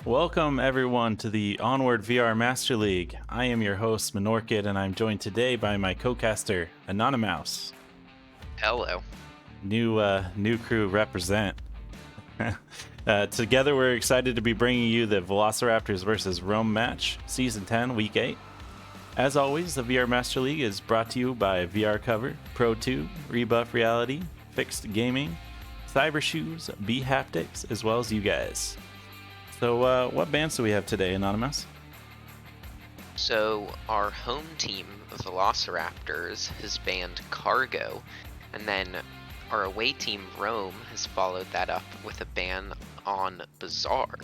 Welcome everyone to the Onward VR Master League. I am your host Monorchid, and I'm joined today by my co-caster Anonymouse. Hello. New crew represent. Together we're excited to be bringing you the VRML versus Rome match, Season 10, Week 8. As always, the VR Master League is brought to you by VR Cover, Pro2, Rebuff Reality, Fixed Gaming, Cyber Shoes, B Haptics, as well as you guys. So what bands do we have today, Anonymous? So our home team, the VRML, has banned Cargo, and then our away team, Rome, has followed that up with a ban on Bazaar.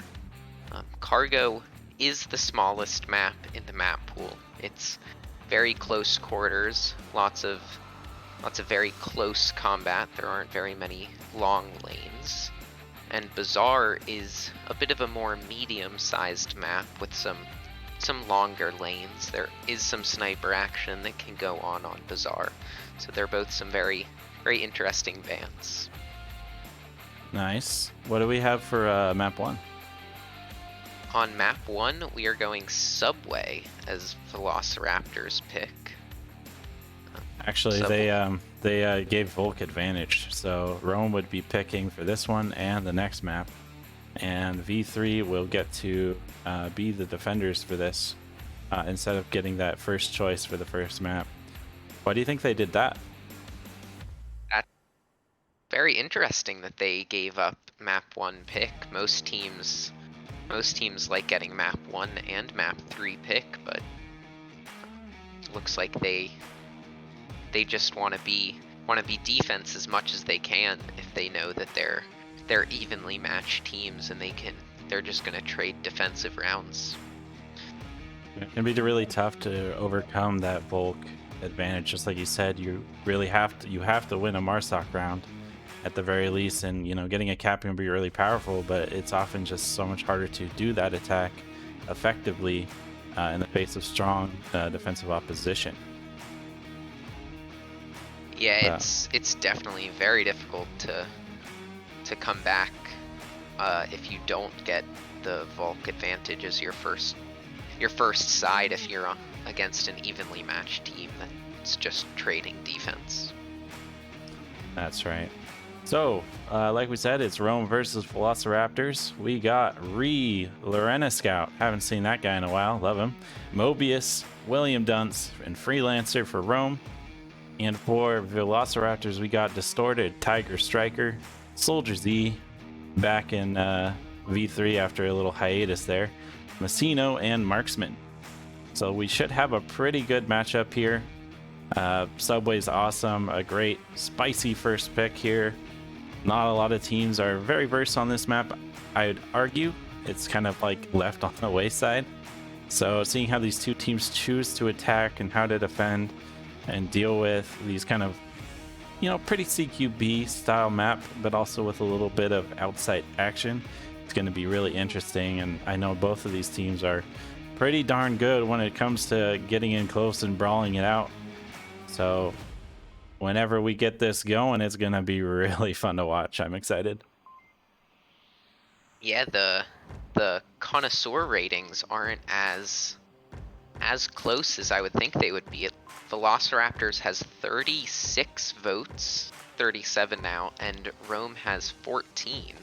Cargo is the smallest map in the map pool. It's very close quarters, lots of very close combat. There aren't very many long lanes. And Bazaar is a bit of a more medium-sized map with some longer lanes. There is some sniper action that can go on Bazaar. So they're both some very, very interesting bans. Nice. What do we have for map 1? On map 1, we are going Subway as VRML's pick. Actually, Subway. they gave Volk advantage, so Rome would be picking for this one and the next map, and V3 will get to be the defenders for this instead of getting that first choice for the first map. Why do you think they did that? That's very interesting that they gave up map 1 pick. Most teams like getting map 1 and map 3 pick, but it looks like they just want to be defense as much as they can if they know that they're evenly matched teams and they're just gonna trade defensive rounds. It can be really tough to overcome that Volk advantage. Just like you said, you really have to win a Marsoc round at the very least, and getting a cap can be really powerful, but it's often just so much harder to do that attack effectively in the face of strong defensive opposition. Yeah, it's definitely very difficult to come back if you don't get the Volk advantage as your first side if you're against an evenly matched team that's just trading defense. That's right. So, like we said, it's Rome versus VRML. We got Lorena Scout. Haven't seen that guy in a while. Love him. Mobius, William Dunce, and Freelancer for Rome. And for VRML, we got Distorted, Tiger Striker, Soldier Z, back in V3 after a little hiatus there, Messino, and Marksman. So we should have a pretty good matchup here. Subway's awesome, a great spicy first pick here. Not a lot of teams are very versed on this map. I'd argue it's kind of like left on the wayside. So seeing how these two teams choose to attack and how to defend and deal with these kind of, pretty CQB style map, but also with a little bit of outside action, it's going to be really interesting. And I know both of these teams are pretty darn good when it comes to getting in close and brawling it out. So whenever we get this going, it's going to be really fun to watch. I'm excited. Yeah, the connoisseur ratings aren't as close as I would think they would be. VRML has 36 votes, 37 now, and Rome has 14.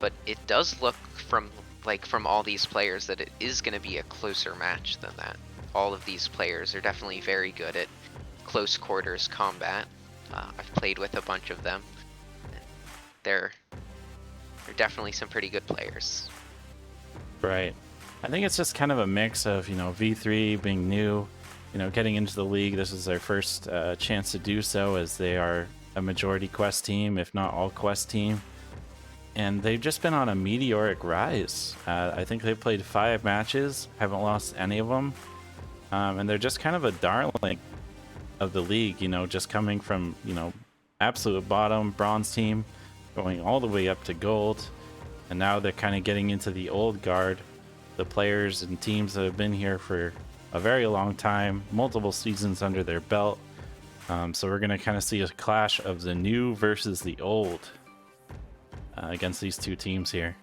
But it does look from all these players that it is going to be a closer match than that. All of these players are definitely very good at close quarters combat. I've played with a bunch of them. They're definitely some pretty good players. Right. I think it's just kind of a mix of, V3 being new, getting into the league. This is their first chance to do so, as they are a majority quest team, if not all quest team. And they've just been on a meteoric rise. I think they've played 5 matches, haven't lost any of them. And they're just kind of a darling of the league, just coming from, absolute bottom bronze team, going all the way up to gold. And now they're kind of getting into the old guard, the players and teams that have been here for a very long time, multiple seasons under their belt. So we're going to kind of see a clash of the new versus the old against these two teams here.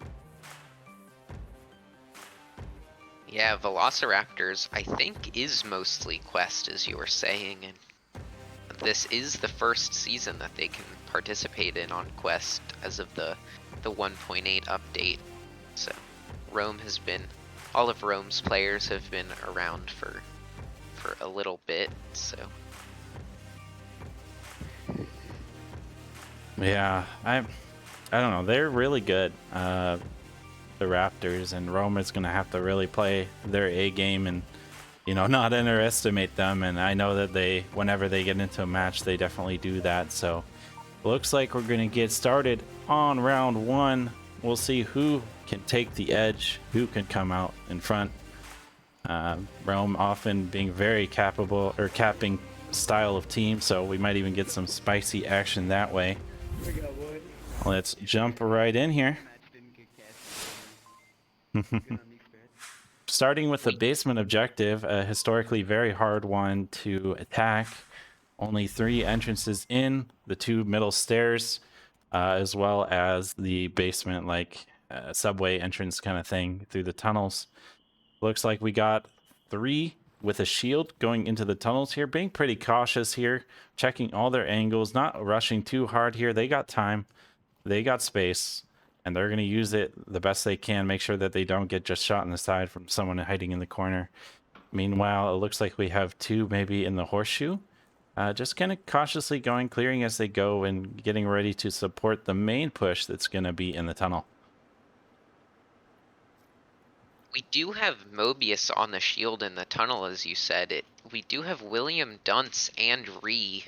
Yeah, Velociraptors, I think, is mostly Quest, as you were saying, and this is the first season that they can participate in on Quest as of the 1.8 update. So Rome has been, all of Rome's players have been around for a little bit, so. Yeah, I don't know. They're really good. The Raptors, and Rome is gonna have to really play their A game and not underestimate them. And I know that whenever they get into a match, they definitely do that. So looks like we're gonna get started on round one. We'll see who can take the edge, who can come out in front. Rome often being very capable or capping style of team, so we might even get some spicy action that way. Let's jump right in here. Starting with the basement objective, a historically very hard one to attack. Only 3 entrances in, the 2 middle stairs, as well as the basement, like subway entrance kind of thing through the tunnels. Looks like we got 3 with a shield going into the tunnels here, being pretty cautious here, checking all their angles, not rushing too hard here. They got time, they got space, and they're going to use it the best they can, make sure that they don't get just shot in the side from someone hiding in the corner. Meanwhile, it looks like we have 2 maybe in the horseshoe. Just kind of cautiously going, clearing as they go, and getting ready to support the main push that's going to be in the tunnel. We do have Mobius on the shield in the tunnel, as you said. We do have William Dunce and Ree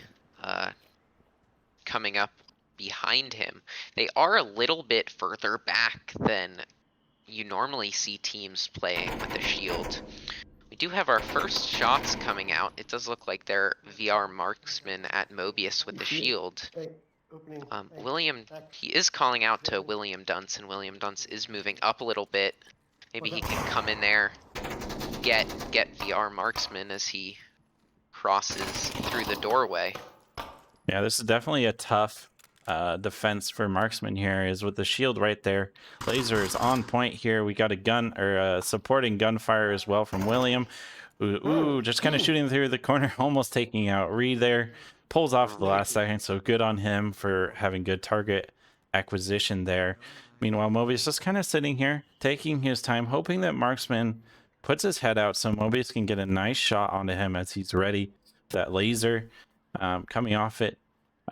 coming up behind him. They are a little bit further back than you normally see teams playing with the shield. We do have our first shots coming out. It does look like they're VR marksmen at Mobius with the shield. William, he is calling out to William Dunce, and William Dunce is moving up a little bit. Maybe he can come in there, get VR marksman as he crosses through the doorway. Yeah, this is definitely a tough defense for marksman here, is with the shield right there. Laser is on point here. We got a gun, or supporting gunfire as well from William. Ooh, just kind of shooting through the corner, almost taking out Reed there. Pulls off at the last second, so good on him for having good target acquisition there. Meanwhile, Mobius just kind of sitting here, taking his time, hoping that marksman puts his head out so Mobius can get a nice shot onto him as he's ready. That laser coming off it.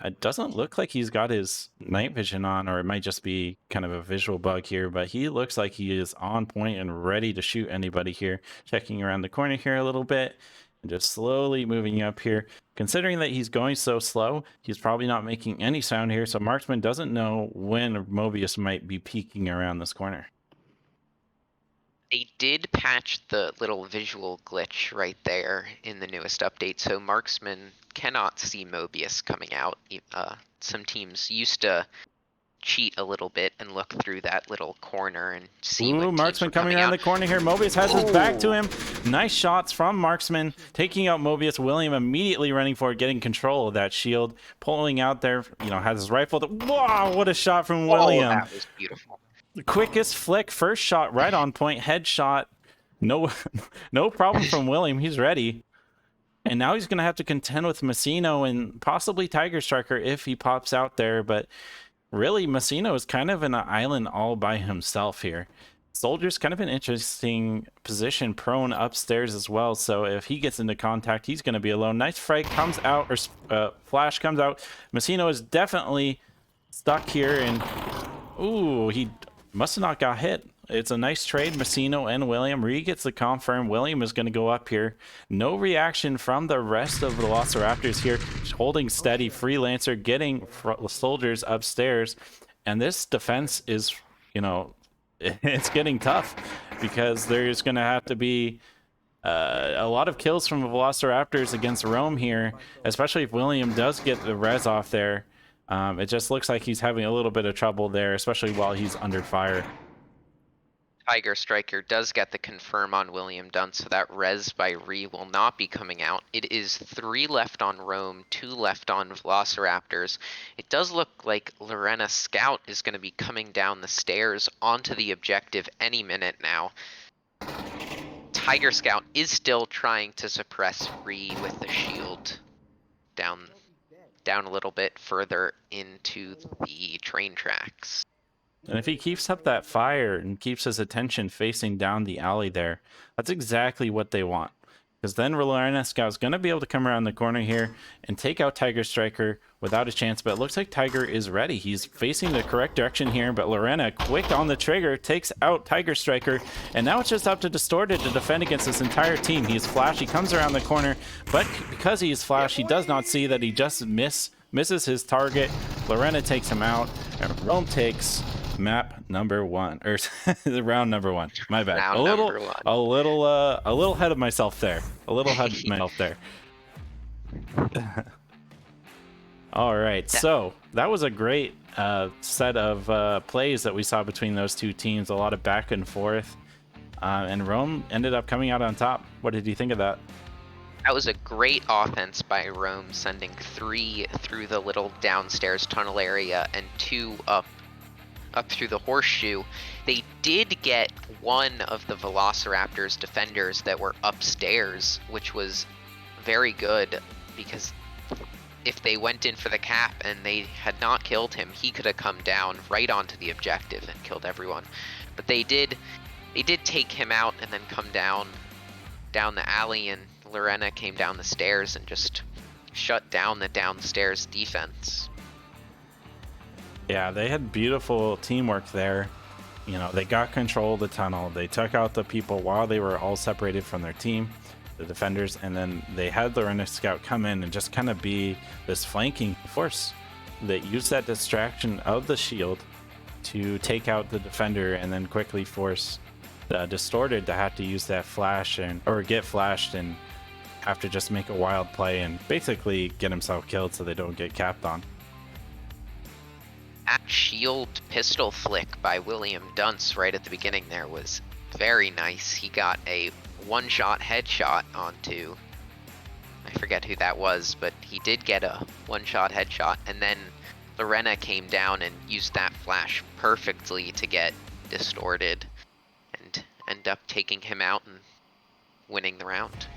It doesn't look like he's got his night vision on, or it might just be kind of a visual bug here, but he looks like he is on point and ready to shoot anybody here. Checking around the corner here a little bit and just slowly moving up here. Considering that he's going so slow, he's probably not making any sound here, so marksman doesn't know when Mobius might be peeking around this corner. They did patch the little visual glitch right there in the newest update, so marksman cannot see Mobius coming out. Some teams used to cheat a little bit and look through that little corner and see when marksman coming around the corner here. Mobius has his back to him. Nice shots from marksman, taking out Mobius. William immediately running forward, getting control of that shield, pulling out there, has his rifle. Wow, what a shot from William. That was beautiful. The quickest flick, first shot right on point, headshot. No problem from William. He's ready. And now he's going to have to contend with Messino and possibly Tiger Striker if he pops out there. But really, Messino is kind of in an island all by himself here. Soldier's kind of an interesting position, prone upstairs as well. So if he gets into contact, he's going to be alone. Nice frag comes out, or flash comes out. Messino is definitely stuck here. And ooh, he must have not got hit. It's a nice trade, Messino and William. Ree gets the confirm. William is going to go up here. No reaction from the rest of the Velociraptors here. Holding steady. Freelancer getting soldiers upstairs. And this defense is, it's getting tough, because there's going to have to be a lot of kills from the Velociraptors against Rome here, especially if William does get the res off there. It just looks like he's having a little bit of trouble there, especially while he's under fire. Tiger Striker does get the confirm on William Dunce, so that res by Ree will not be coming out. It is 3 left on Rome, 2 left on Velociraptors. It does look like Lorena Scout is going to be coming down the stairs onto the objective any minute now. Tiger Scout is still trying to suppress Ree with the shield down a little bit further into the train tracks. And if he keeps up that fire and keeps his attention facing down the alley there, that's exactly what they want. Because then Lorena Scout's going to be able to come around the corner here and take out Tiger Striker without a chance. But it looks like Tiger is ready. He's facing the correct direction here. But Lorena, quick on the trigger, takes out Tiger Striker. And now it's just up to Distorted to defend against this entire team. He's Flash. He comes around the corner. But because he's Flash, he does not see that he just misses his target. Lorena takes him out. And Rome takes map number 1, or round number 1. My bad. Round a little ahead of myself there. A little ahead of myself there. All right, so that was a great set of plays that we saw between those two teams. A lot of back and forth, and Rome ended up coming out on top. What did you think of that? That was a great offense by Rome, sending 3 through the little downstairs tunnel area and 2 up through the horseshoe. They did get one of the Velociraptors defenders that were upstairs, which was very good, because if they went in for the cap and they had not killed him, he could have come down right onto the objective and killed everyone. But they did take him out and then come down the alley, and Lorena came down the stairs and just shut down the downstairs defense. Yeah, they had beautiful teamwork there. You know, they got control of the tunnel. They took out the people while they were all separated from their team, the defenders, and then they had Lorena Scout come in and just kind of be this flanking force that used that distraction of the shield to take out the defender and then quickly force Distorted to have to use that flash or get flashed and have to just make a wild play and basically get himself killed so they don't get capped on. That shield pistol flick by William Dunce right at the beginning there was very nice. He got a one-shot headshot onto, I forget who that was, but he did get a one-shot headshot, and then Lorena came down and used that flash perfectly to get Distorted and end up taking him out and winning the round.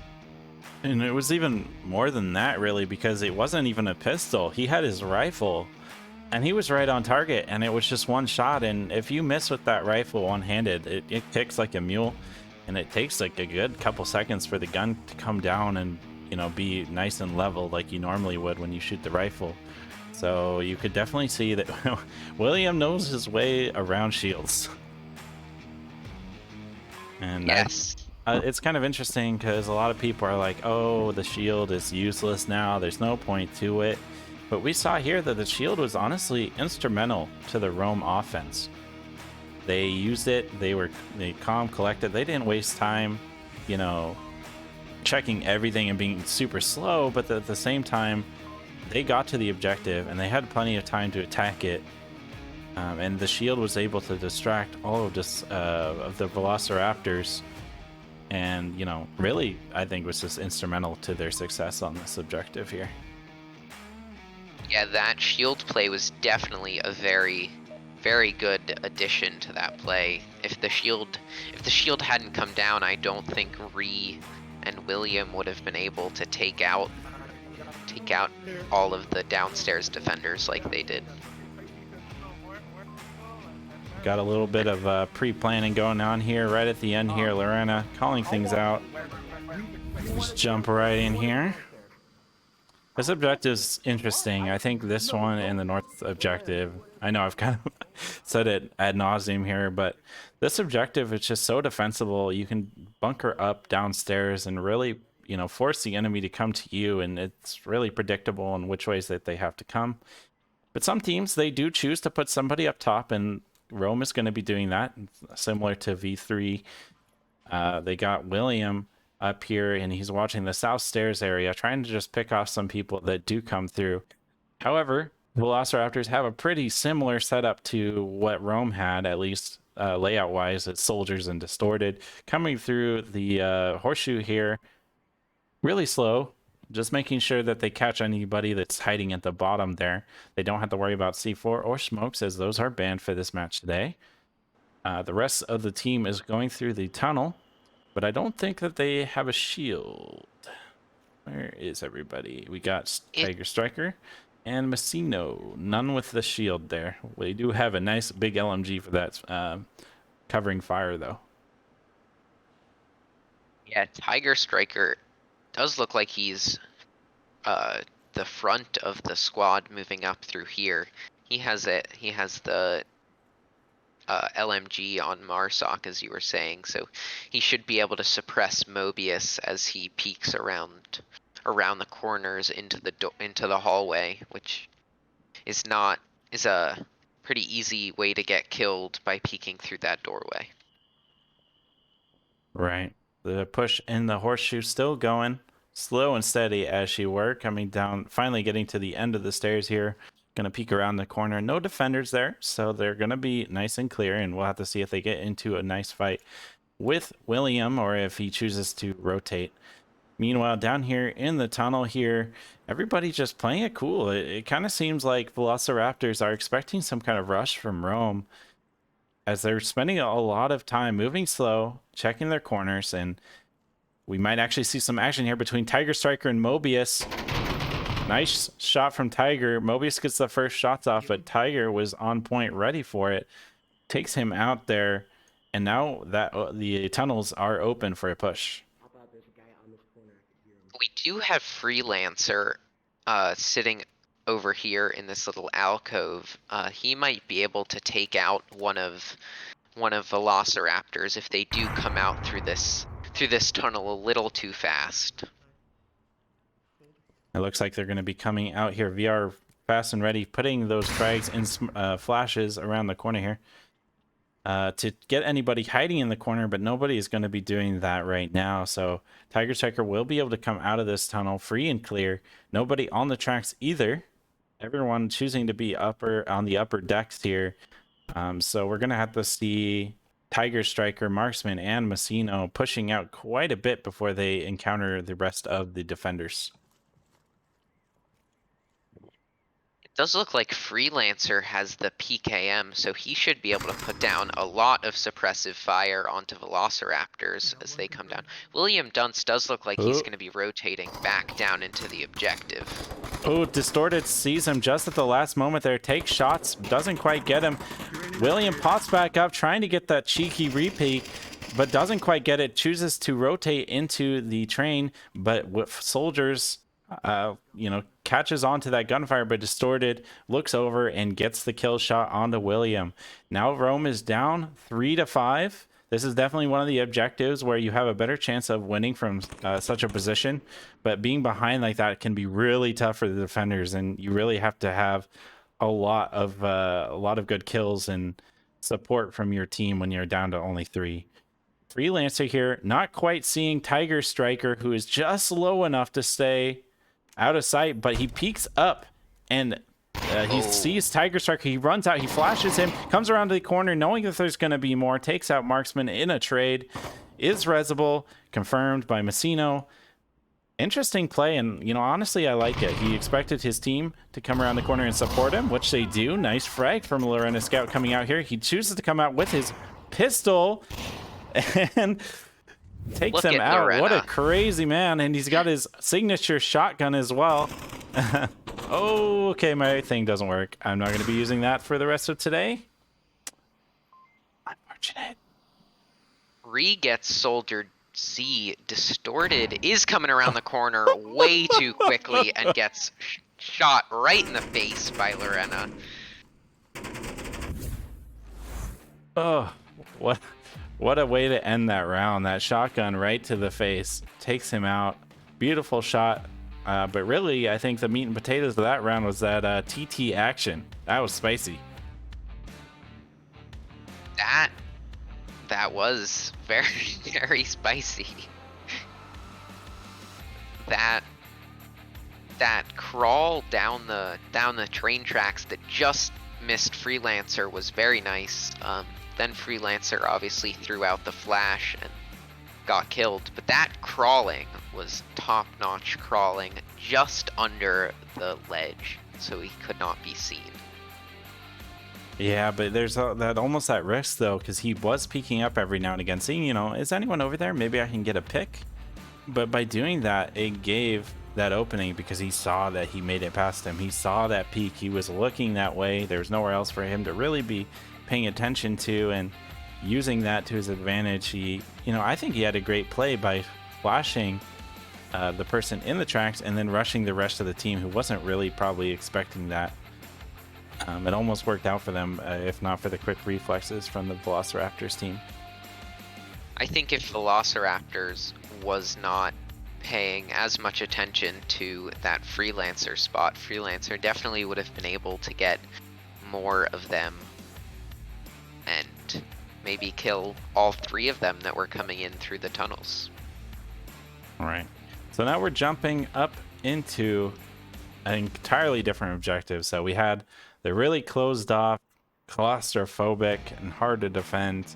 And it was even more than that, really, because it wasn't even a pistol. He had his rifle. And he was right on target, and it was just one shot. And if you miss with that rifle one-handed, it kicks like a mule, and it takes like a good couple seconds for the gun to come down and, you know, be nice and level like you normally would when you shoot the rifle. So you could definitely see that William knows his way around shields. And yes, it's kind of interesting because a lot of people are like, oh, the shield is useless now. There's no point to it. But we saw here that the shield was honestly instrumental to the Rome offense. They used it, they calm, collected, they didn't waste time, you know, checking everything and being super slow, but at the same time, they got to the objective and they had plenty of time to attack it. And the shield was able to distract all of this of the Velociraptors, and, you know, really, I think was just instrumental to their success on this objective here. Yeah, that shield play was definitely a very, very good addition to that play. If the shield hadn't come down, I don't think Ree and William would have been able to take out all of the downstairs defenders like they did. Got a little bit of pre-planning going on here right at the end here. Lorena calling things out. Just jump right in here. This objective is interesting. I think this one and the north objective, I know I've kind of said it ad nauseum here, but this objective is just so defensible. You can bunker up downstairs and really, you know, force the enemy to come to you, and it's really predictable in which ways that they have to come. But some teams, they do choose to put somebody up top, and Rome is going to be doing that, similar to V3. They got William up here, and he's watching the south stairs area, trying to just pick off some people that do come through. However, Velociraptors have a pretty similar setup to what Rome had, at least layout wise. It's soldiers and Distorted coming through the horseshoe here really slow, just making sure that they catch anybody that's hiding at the bottom there. They don't have to worry about C4 or smokes, as those are banned for this match today. The rest of the team is going through the tunnel, but I don't think that they have a shield. Where is everybody? We got It Tiger Striker and Messino. None with the shield there. We do have a nice big LMG for that covering fire, though. Yeah, Tiger Striker does look like he's the front of the squad moving up through here. He has it. He has the LMG on Marsoc, as you were saying, so he should be able to suppress Mobius as he peeks around the corners into the hallway, which is a pretty easy way to get killed by peeking through that doorway. Right. The push in the horseshoe still going. Slow and steady as she were coming down, finally getting to the end of the stairs here. Gonna peek around the corner. No defenders there, so they're gonna be nice and clear, and we'll have to see if they get into a nice fight with William or if he chooses to rotate. Meanwhile, down here in the tunnel here, everybody's just playing it cool. It kind of seems like Velociraptors are expecting some kind of rush from Rome, as they're spending a lot of time moving slow, checking their corners, and we might actually see some action here between Tiger Striker and Mobius. Nice shot from Tiger. Mobius gets the first shots off, but Tiger was on point, ready for it. Takes him out there, and now that the tunnels are open for a push. We do have Freelancer sitting over here in this little alcove. He might be able to take out one of Velociraptors if they do come out through this tunnel a little too fast. It looks like they're going to be coming out here. VR fast and ready, putting those frags in flashes around the corner here to get anybody hiding in the corner, but nobody is going to be doing that right now. So Tiger Striker will be able to come out of this tunnel free and clear. Nobody on the tracks either. Everyone choosing to be on the upper decks here. So we're going to have to see Tiger Striker, Marksman, and Messino pushing out quite a bit before they encounter the rest of the defenders. It does look like Freelancer has the PKM, so he should be able to put down a lot of suppressive fire onto Velociraptors as they come down. William Dunce does look like he's going to be rotating back down into the objective. Oh, Distorted sees him just at the last moment there. Takes shots, doesn't quite get him. William pops back up, trying to get that cheeky repeat, but doesn't quite get it. Chooses to rotate into the train, but with soldiers, catches onto that gunfire, but Distorted looks over and gets the kill shot onto William. Now Rome is down 3-5. This is definitely one of the objectives where you have a better chance of winning from such a position, but being behind like that can be really tough for the defenders, and you really have to have a lot of good kills and support from your team when you're down to only 3. Freelancer here, not quite seeing Tiger Striker, who is just low enough to stay out of sight, but he peeks up and he sees Tiger Striker. He runs out, he flashes him, comes around to the corner knowing that there's going to be more, takes out Marksman in a trade. Is resable, confirmed by Messino. Interesting play, and honestly I like it. He expected his team to come around the corner and support him, which they do. Nice frag from Lorena Scout coming out here. He chooses to come out with his pistol and takes him out. Lorena. What a crazy man. And he's got his signature shotgun as well. Oh, okay, my thing doesn't work. I'm not going to be using that for the rest of today. Unfortunate. Re gets Soldier C. Distorted is coming around the corner way too quickly and gets shot right in the face by Lorena. Oh, what a way to end that round. That shotgun right to the face takes him out. Beautiful shot. But really, I think the meat and potatoes of that round was that TT action. That was spicy. That was very, very spicy. That crawl down the train tracks that just missed Freelancer was very nice. Then Freelancer obviously threw out the flash and got killed, but that crawling was top-notch crawling just under the ledge, so he could not be seen. Yeah, but there's that almost that risk though, because he was peeking up every now and again, seeing, you know, is anyone over there? Maybe I can get a pick. But by doing that, it gave that opening because he saw that he made it past him. He saw that peek. He was looking that way. There was nowhere else for him to really be paying attention to, and using that to his advantage. He, you know, I think he had a great play by flashing the person in the tracks and then rushing the rest of the team who wasn't really probably expecting that. It almost worked out for them, if not for the quick reflexes from the Velociraptors team. I think if Velociraptors was not paying as much attention to that Freelancer spot, Freelancer definitely would have been able to get more of them and maybe kill all 3 of them that were coming in through the tunnels. All right. So now we're jumping up into an entirely different objective. So we had the really closed off, claustrophobic, and hard to defend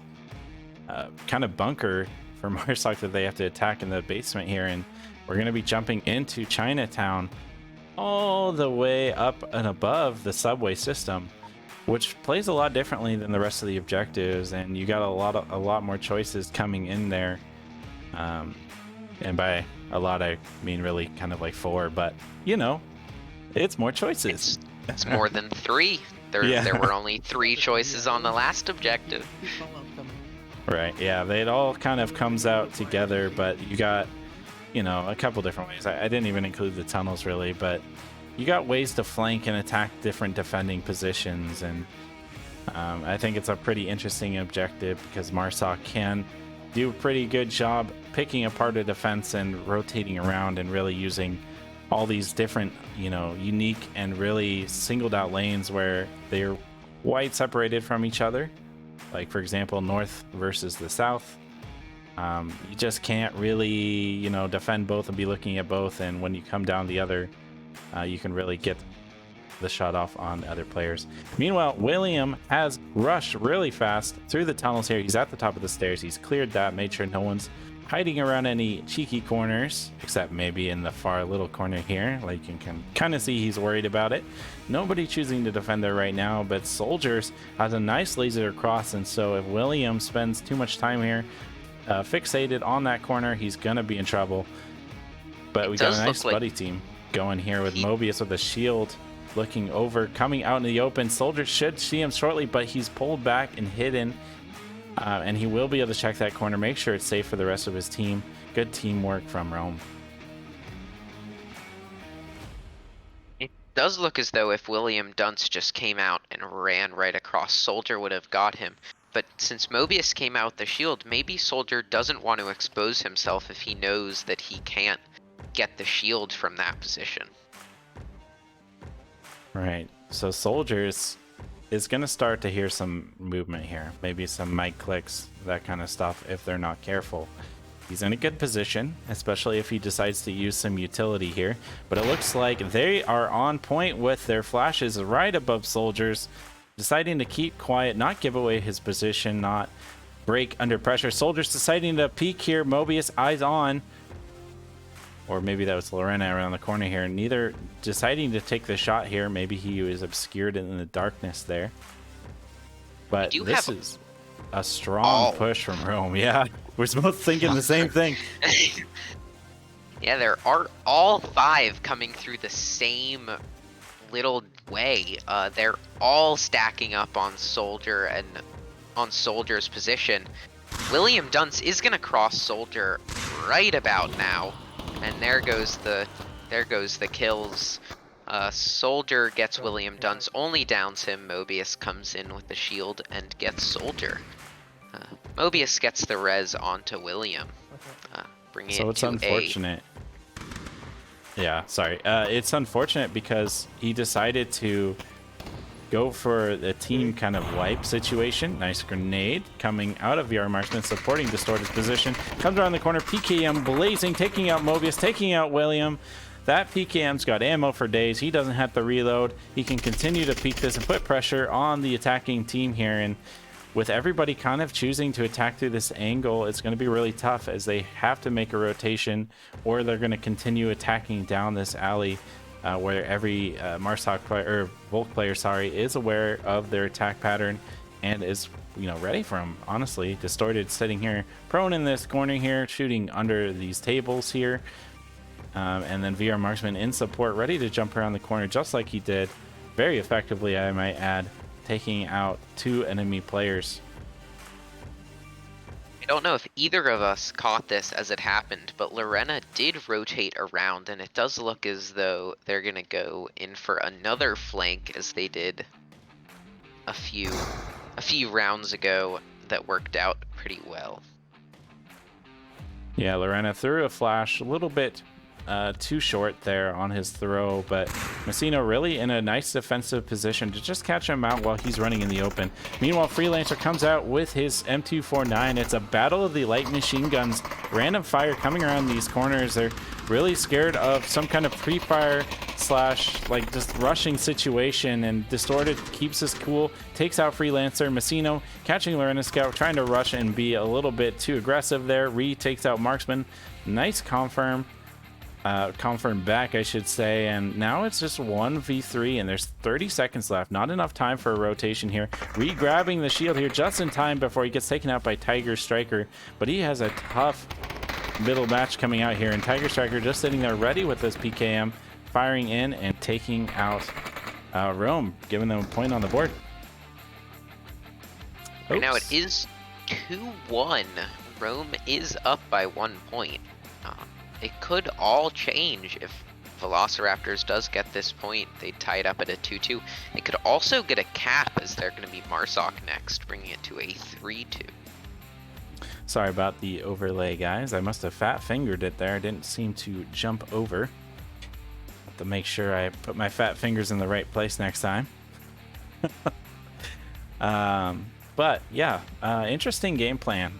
kind of bunker for Marsoc that they have to attack in the basement here. And we're going to be jumping into Chinatown all the way up and above the subway system, which plays a lot differently than the rest of the objectives. And you got a lot more choices coming in there. And by a lot, I mean really kind of like 4, but you know, it's more choices. It's more than 3. There were only 3 choices on the last objective. Right, yeah, it all kind of comes out together, but you got, you know, a couple different ways. I didn't even include the tunnels really, but you got ways to flank and attack different defending positions, and I think it's a pretty interesting objective because Marsoc can do a pretty good job picking apart a defense and rotating around and really using all these different, you know, unique and really singled out lanes where they're quite separated from each other. Like, for example, north versus the south. You just can't really, you know, defend both and be looking at both. And when you come down the other, you can really get the shot off on other players. Meanwhile, William has rushed really fast through the tunnels here. He's at the top of the stairs. He's cleared that, made sure no one's hiding around any cheeky corners, except maybe in the far little corner here. Like, you can kind of see he's worried about it. Nobody choosing to defend there right now, but Soldiers has a nice laser across, and so if William spends too much time here fixated on that corner, he's gonna be in trouble. But we got a nice buddy team going here with Mobius with a shield looking over, coming out in the open. Soldiers should see him shortly, but he's pulled back and hidden. And he will be able to check that corner, make sure it's safe for the rest of his team. Good teamwork from Rome. It does look as though if William Dunce just came out and ran right across, Soldier would have got him. But since Mobius came out with the shield, maybe Soldier doesn't want to expose himself if he knows that he can't get the shield from that position. Right. So Soldiers is going to start to hear some movement here. Maybe some mic clicks, that kind of stuff, if they're not careful. He's in a good position, especially if he decides to use some utility here. But it looks like they are on point with their flashes right above Soldiers, deciding to keep quiet, not give away his position, not break under pressure. Soldiers deciding to peek here. Mobius eyes on. Or maybe that was Lorena around the corner here. Neither deciding to take the shot here. Maybe he was obscured in the darkness there. But this is a strong push from Rome. Yeah, we're both thinking the same thing. Yeah, there are all 5 coming through the same little way. They're all stacking up on Soldier and on Soldier's position. William Dunce is going to cross Soldier right about now. And there goes the kills. Soldier gets William Dunce, only downs him. Mobius comes in with the shield and gets Soldier. Mobius gets the res onto William, bringing it to it's unfortunate. Yeah, sorry. It's unfortunate because he decided to go for the team kind of wipe situation. Nice grenade coming out of VR Marksman, supporting Distorted's position. Comes around the corner, PKM blazing, taking out Mobius, taking out William. That PKM's got ammo for days. He doesn't have to reload. He can continue to peek this and put pressure on the attacking team here. And with everybody kind of choosing to attack through this angle, it's going to be really tough as they have to make a rotation or they're going to continue attacking down this alley. where every Marsoc player or Volk player, sorry, is aware of their attack pattern and is, you know, ready for him. Honestly, Distorted sitting here prone in this corner here, shooting under these tables here. And then VR Marksman in support, ready to jump around the corner just like he did very effectively, I might add, taking out 2 enemy players. I don't know if either of us caught this as it happened, but Lorena did rotate around, and it does look as though they're gonna go in for another flank as they did a few rounds ago that worked out pretty well. Yeah, Lorena threw a flash a little bit too short there on his throw, but Messino really in a nice defensive position to just catch him out while he's running in the open. Meanwhile, Freelancer comes out with his M249. It's a battle of the light machine guns. Random fire coming around these corners. They're really scared of some kind of pre-fire slash like just rushing situation, and Distorted keeps his cool, takes out Freelancer. Messino catching Lorena Scout, trying to rush and be a little bit too aggressive there. Takes out Marksman. Nice confirm back, I should say, and now it's just 1v3 and there's 30 seconds left. Not enough time for a rotation here. Grabbing the shield here just in time before he gets taken out by Tiger Striker, but he has a tough middle match coming out here, and Tiger Striker just sitting there ready with this PKM, firing in and taking out Rome, giving them a point on the board. Right now it is 2-1. Rome is up by 1 point. It could all change if Velociraptors does get this point. They tie it up at a 2-2. They could also get a cap as they're going to be Marsoc next, bringing it to a 3-2. Sorry about the overlay, guys. I must have fat fingered it there. Didn't seem to jump over. Have to make sure I put my fat fingers in the right place next time. But yeah, interesting game plan.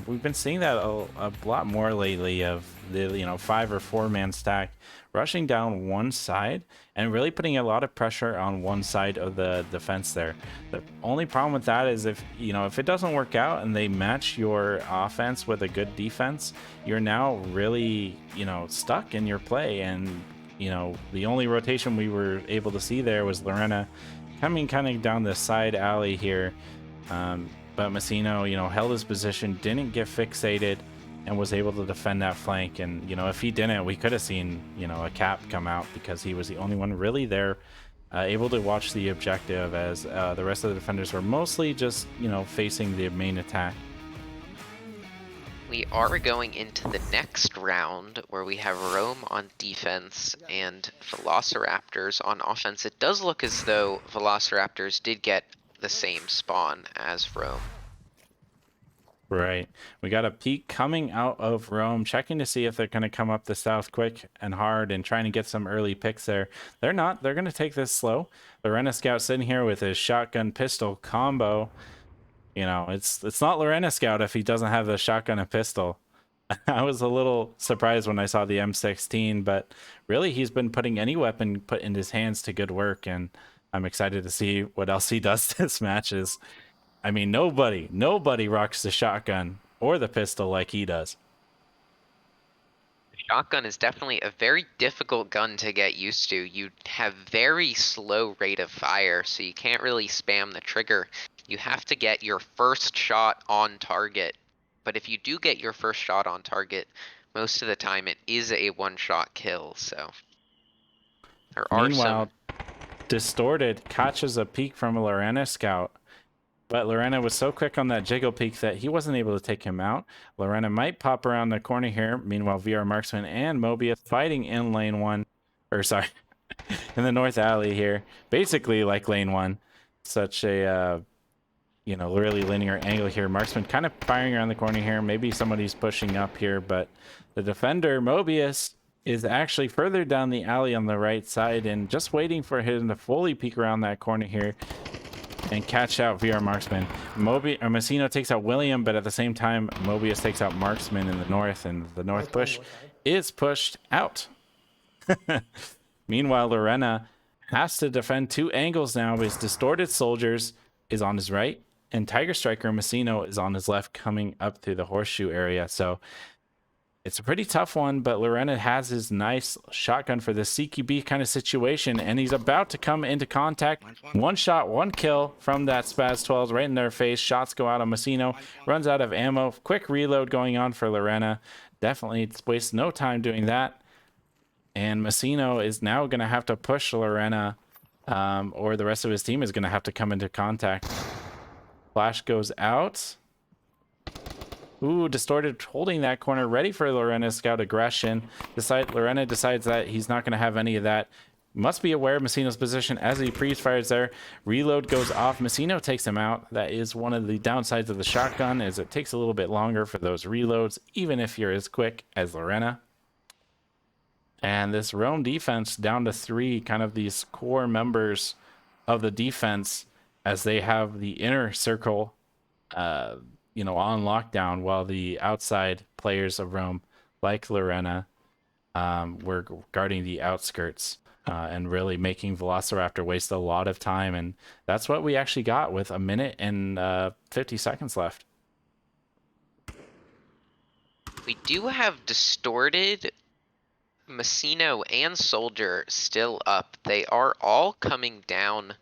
We've been seeing that a lot more lately, of the 5 or 4 man stack rushing down one side and really putting a lot of pressure on one side of the defense there. The only problem with that is if it doesn't work out and they match your offense with a good defense, you're now really stuck in your play. And the only rotation we were able to see there was Lorena coming kind of down the side alley here. But Messino, held his position, didn't get fixated, and was able to defend that flank. And, if he didn't, we could have seen, a cap come out, because he was the only one really there, able to watch the objective, as the rest of the defenders were mostly just, facing the main attack. We are going into the next round where we have Rome on defense and Velociraptors on offense. It does look as though Velociraptors did get the same spawn as Rome. Right. We got a peek coming out of Rome, checking to see if they're going to come up the south quick and hard and trying to get some early picks there. They're not. They're going to take this slow. Lorena Scout sitting here with his shotgun pistol combo. It's not Lorena Scout if he doesn't have the shotgun and pistol. I was a little surprised when I saw the M16, but really he's been putting any weapon put in his hands to good work, and I'm excited to see what else he does this matches. I mean, nobody rocks the shotgun or the pistol like he does. The shotgun is definitely a very difficult gun to get used to. You have very slow rate of fire, so you can't really spam the trigger. You have to get your first shot on target. But if you do get your first shot on target, most of the time it is a one-shot kill, so there are Meanwhile, Distorted catches a peek from a Lorena Scout, but Lorena was so quick on that jiggle peek that he wasn't able to take him out. Lorena might pop around the corner here. Meanwhile, VR Marksman and Mobius fighting in lane 1, or sorry, in the north alley here, basically like lane 1. Such a really linear angle here. Marksman kind of firing around the corner here. Maybe somebody's pushing up here, but the defender Mobius is actually further down the alley on the right side and just waiting for him to fully peek around that corner here and catch out VR Marksman. Messino takes out William, but at the same time, Mobius takes out Marksman in the north, and the north push is pushed out. Meanwhile, Lorena has to defend 2 angles now. His Distorted Soldiers is on his right, and Tiger Striker Messino is on his left, coming up through the horseshoe area. So It's a pretty tough one, but Lorena has his nice shotgun for this CQB kind of situation, and he's about to come into contact. One shot, one kill from that Spaz 12 right in their face. Shots go out on Messino, runs out of ammo. Quick reload going on for Lorena. Definitely wastes no time doing that. And Messino is now going to have to push Lorena, or the rest of his team is going to have to come into contact. Flash goes out. Ooh, Distorted holding that corner, ready for Lorena's scout aggression. Lorena decides that he's not going to have any of that. Must be aware of Messino's position as he pre-fires there. Reload goes off. Messino takes him out. That is one of the downsides of the shotgun, is it takes a little bit longer for those reloads, even if you're as quick as Lorena. And this Rome defense down to 3, kind of these core members of the defense, as they have the inner circle you know, on lockdown, while the outside players of Rome, like Lorena, were guarding the outskirts and really making Velociraptor waste a lot of time. And that's what we actually got with 1 minute and 50 seconds left. We do have Distorted, Messino, and Soldier still up. They are all coming down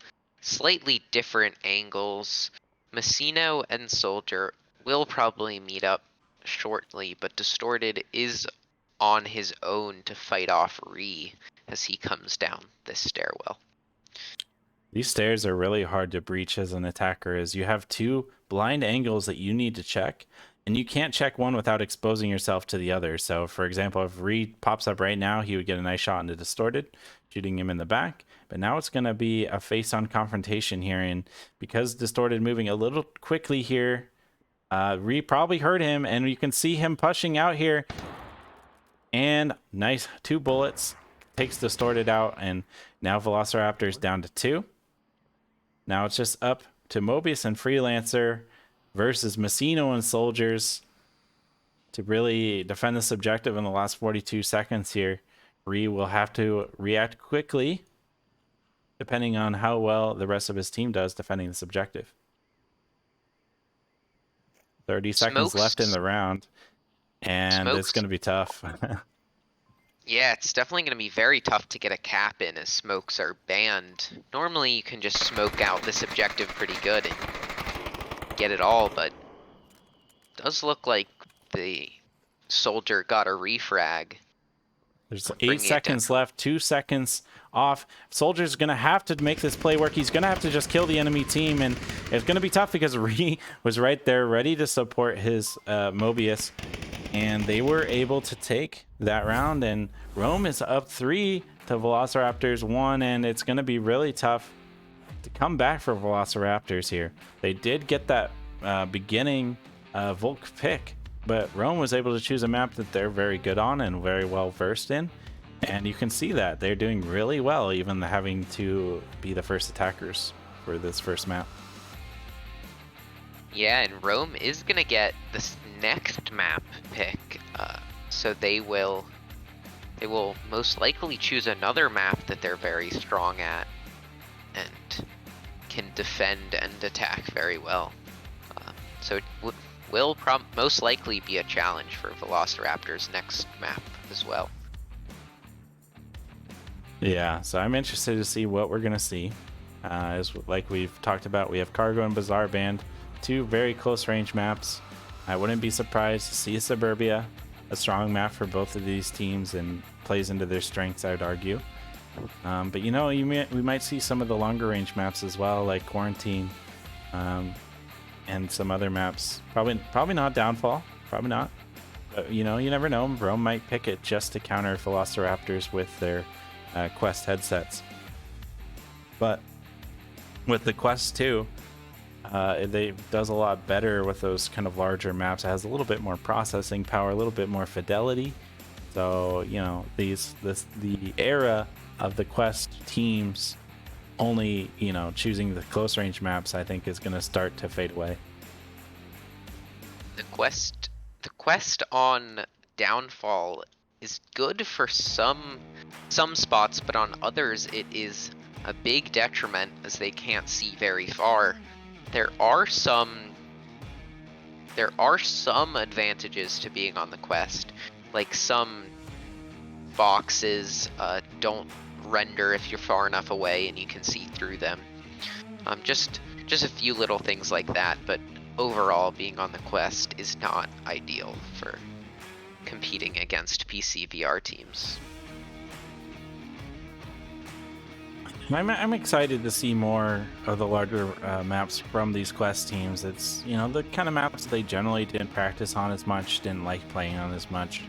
slightly different angles. Messino and Soldier will probably meet up shortly, but Distorted is on his own to fight off Ree as he comes down this stairwell. These stairs are really hard to breach as an attacker, as you have 2 blind angles that you need to check, and you can't check one without exposing yourself to the other. So, for example, if Ree pops up right now, he would get a nice shot into Distorted, shooting him in the back. But now it's going to be a face-on confrontation here, and because Distorted moving a little quickly here, Ree probably hurt him, and you can see him pushing out here. And nice 2 bullets, takes Distorted out, and now Velociraptor's down to 2. Now it's just up to Mobius and Freelancer versus Messino and Soldiers to really defend this objective in the last 42 seconds here. Ree will have to react quickly, depending on how well the rest of his team does defending this objective. 30 seconds left in the round, and it's going to be tough. Yeah, it's definitely going to be very tough to get a cap in as smokes are banned. Normally you can just smoke out this objective pretty good and get it all, but it does look like the Soldier got a refrag. There's 8 seconds left, 2 seconds off. Soldier's going to have to make this play work. He's going to have to just kill the enemy team, and it's going to be tough because Ree was right there ready to support his Mobius, and they were able to take that round, and Rome is up 3 to Velociraptors 1, and it's going to be really tough to come back for Velociraptors here. They did get that beginning Volk pick, but Rome was able to choose a map that they're very good on and very well versed in, and you can see that they're doing really well, even having to be the first attackers for this first map. Yeah, and Rome is gonna get this next map pick, so they will most likely choose another map that they're very strong at and can defend and attack very well. So it will most likely be a challenge for Velociraptor's next map as well. Yeah, so I'm interested to see what we're gonna see. As like we've talked about, we have Cargo and Bazaar banned, 2 very close range maps. I wouldn't be surprised to see Suburbia, a strong map for both of these teams and plays into their strengths, I would argue. But you know, we might see some of the longer range maps as well, like Quarantine, and some other maps. Probably not Downfall, probably not. But you know, you never know. Rome might pick it just to counter Velociraptors with their Quest headsets. But with the Quest 2, it does a lot better with those kind of larger maps. It has a little bit more processing power, a little bit more fidelity. So you know, the era of the Quest teams only, you know, choosing the close range maps, I think is going to start to fade away. The quest on Downfall is good for some spots, but on others it is a big detriment as they can't see very far. There are some advantages to being on the Quest. Like some boxes don't render if you're far enough away and you can see through them. Just a few little things like that, but overall being on the Quest is not ideal for competing against PC VR teams. I'm excited to see more of the larger maps from these Quest teams. It's, you know, the kind of maps they generally didn't practice on as much, didn't like playing on as much.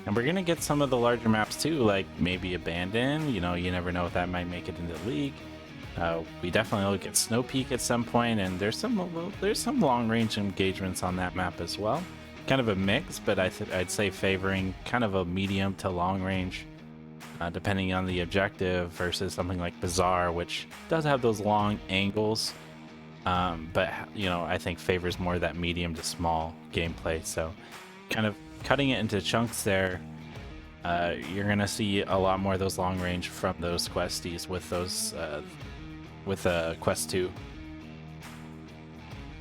And we're going to get some of the larger maps too, like maybe Abandon. You know, you never know if that might make it into the league. We definitely look at Snow Peak at some point, and there's some long-range engagements on that map as well. Kind of a mix, but I'd say favoring kind of a medium to long range. Depending on the objective versus something like Bazaar, which does have those long angles, but you know, I think favors more that medium to small gameplay. So kind of cutting it into chunks there, you're gonna see a lot more of those long range from those questies with those with Quest 2.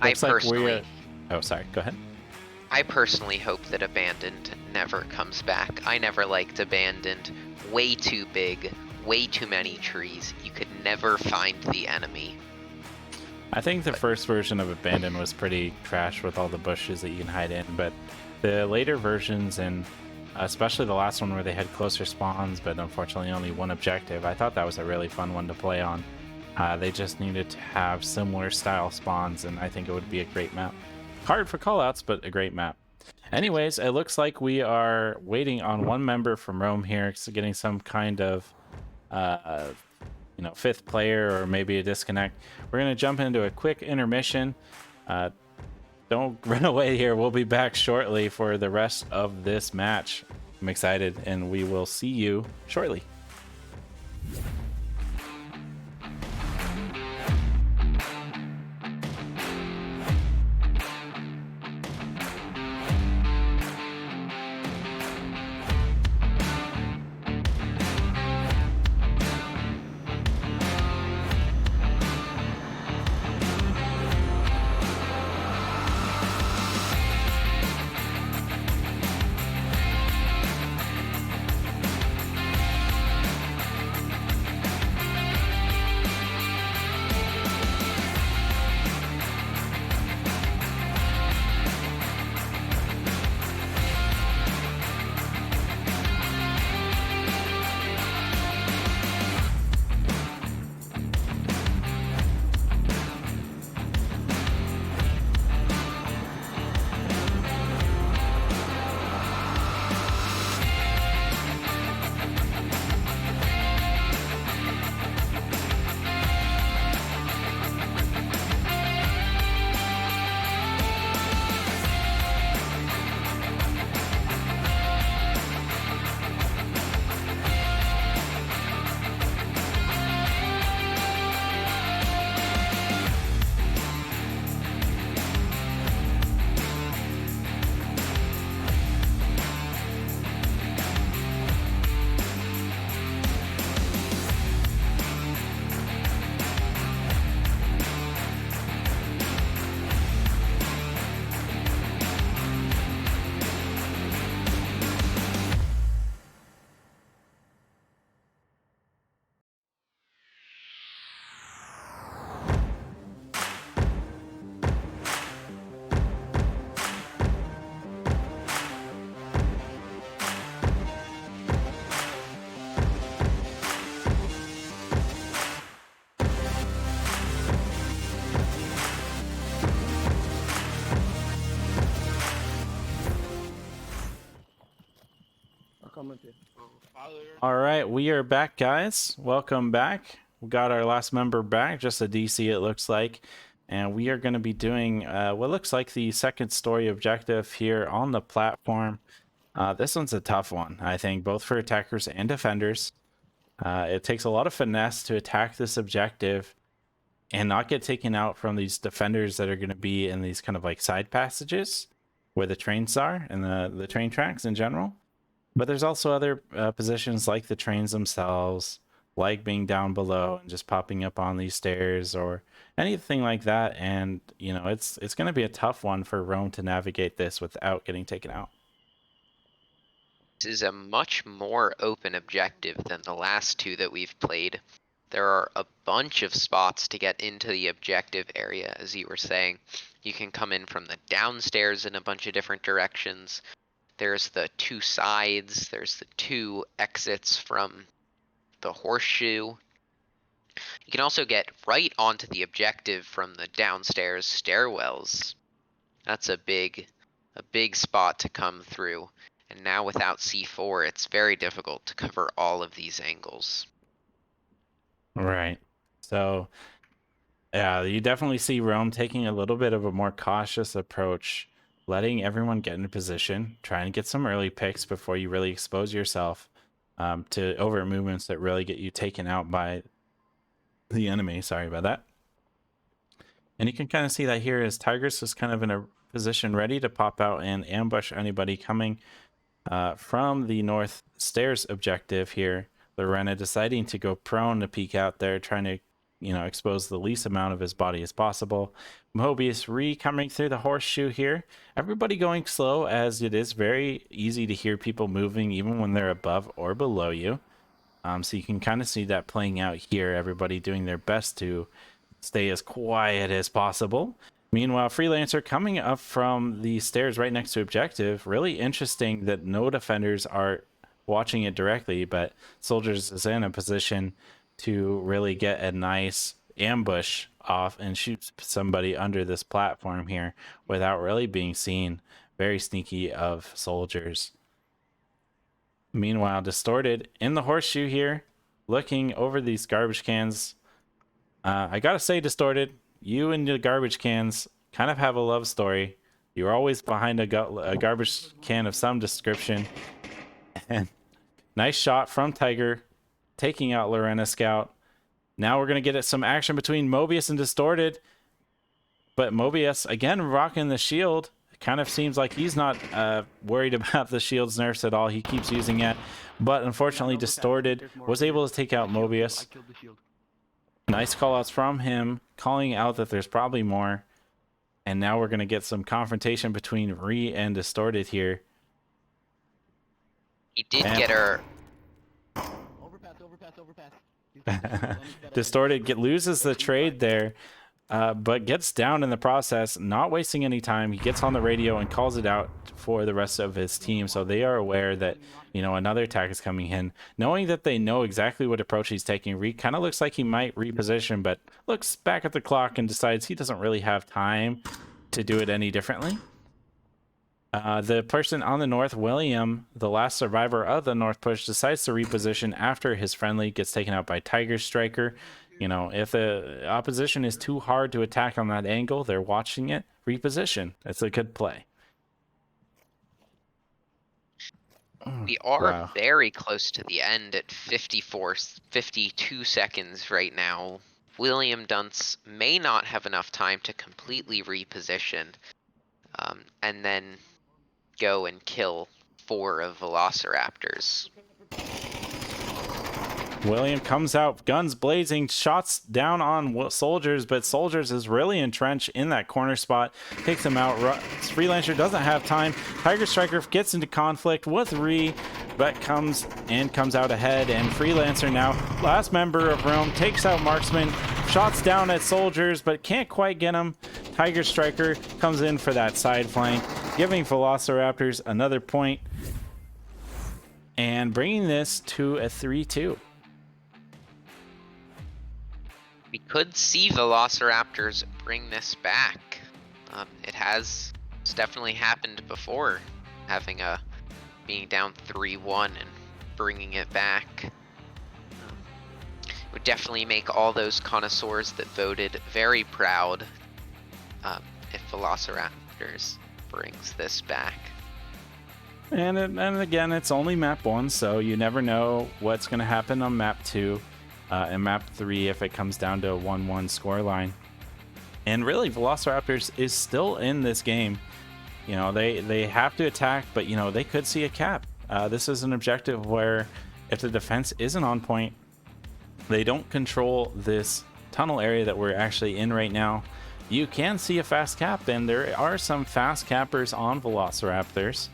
Oh, sorry, go ahead. I personally hope that Abandoned never comes back. I never liked Abandoned. Way too big, way too many trees. You could never find the enemy. I think the first version of Abandoned was pretty trash with all the bushes that you can hide in, but the later versions, and especially the last one where they had closer spawns, but unfortunately only one objective, I thought that was a really fun one to play on. They just needed to have similar style spawns, and I think it would be a great map. Hard for callouts, but a great map. Anyways, it looks like we are waiting on one member from Rome here, so getting some kind of, you know, fifth player or maybe a disconnect. We're going to jump into a quick intermission. Don't run away here. We'll be back shortly for the rest of this match. I'm excited, and we will see you shortly. All right, we are back, guys. Welcome back. We got our last member back, just a DC it looks like. And we are going to be doing what looks like the second story objective here on the platform. This one's a tough one, I think, both for attackers and defenders. It takes a lot of finesse to attack this objective and not get taken out from these defenders that are going to be in these kind of like side passages where the trains are and the train tracks in general. But there's also other positions like the trains themselves, like being down below and just popping up on these stairs or anything like that. And, you know, it's going to be a tough one for Rome to navigate this without getting taken out. This is a much more open objective than the last two that we've played. There are a bunch of spots to get into the objective area, as you were saying. You can come in from the downstairs in a bunch of different directions. There's the two sides, there's the two exits from the horseshoe. You can also get right onto the objective from the downstairs stairwells. That's a big spot to come through. And now without C4, it's very difficult to cover all of these angles. Right. So, yeah, you definitely see Rome taking a little bit of a more cautious approach, letting everyone get into position, trying to get some early picks before you really expose yourself to over movements that really get you taken out by the enemy. Sorry about that. And you can kind of see that here as Tigers is kind of in a position ready to pop out and ambush anybody coming from the north stairs objective here. Lorena deciding to go prone to peek out there, trying to, expose the least amount of his body as possible. Mobius coming through the horseshoe here. Everybody going slow, as it is very easy to hear people moving even when they're above or below you. So you can kind of see that playing out here. Everybody doing their best to stay as quiet as possible. Meanwhile, Freelancer coming up from the stairs right next to objective. Really interesting that no defenders are watching it directly, but Soldiers is in a position to really get a nice ambush off and shoot somebody under this platform here without really being seen. Very sneaky of Soldiers. Meanwhile, Distorted in the horseshoe here, looking over these garbage cans. I gotta say, Distorted, you and the garbage cans kind of have a love story. You're always behind a garbage can of some description. And nice shot from Tiger, taking out Lorena Scout. Now we're going to get some action between Mobius and Distorted. But Mobius, again, rocking the shield. It kind of seems like he's not worried about the shield's nerfs at all. He keeps using it. But unfortunately, Distorted was able to take out Mobius. Nice callouts from him, calling out that there's probably more. And now we're going to get some confrontation between Ree and Distorted here. He did get her. Overpass. Distorted loses the trade there, but gets down in the process, not wasting any time. He gets on the radio and calls it out for the rest of his team, so they are aware that, another attack is coming in. Knowing that they know exactly what approach he's taking, Ree kind of looks like he might reposition, but looks back at the clock and decides he doesn't really have time to do it any differently. The person on the north, William, the last survivor of the north push, decides to reposition after his friendly gets taken out by Tiger Striker. If the opposition is too hard to attack on that angle, they're watching it, reposition. That's a good play. We are very close to the end at 52 seconds right now. William Dunce may not have enough time to completely reposition and then go and kill 4 of Velociraptors. William comes out, guns blazing, shots down on Soldiers, but Soldiers is really entrenched in that corner spot, takes him out. Freelancer doesn't have time. Tiger Striker gets into conflict with Ree, but comes out ahead, and Freelancer now, last member of Rome, takes out Marksman, shots down at Soldiers, but can't quite get him. Tiger Striker comes in for that side flank, giving Velociraptors another point, and bringing this to a 3-2. We could see Velociraptors bring this back. It's definitely happened before, being down 3-1 and bringing it back. Would definitely make all those connoisseurs that voted very proud if Velociraptors brings this back. And again, it's only map 1, so you never know what's going to happen on map 2. And map 3 if it comes down to a 1-1 scoreline. And really, Velociraptors is still in this game. They have to attack, but they could see a cap. This is an objective where if the defense isn't on point, they don't control this tunnel area that we're actually in right now. You can see a fast cap, and there are some fast cappers on Velociraptors.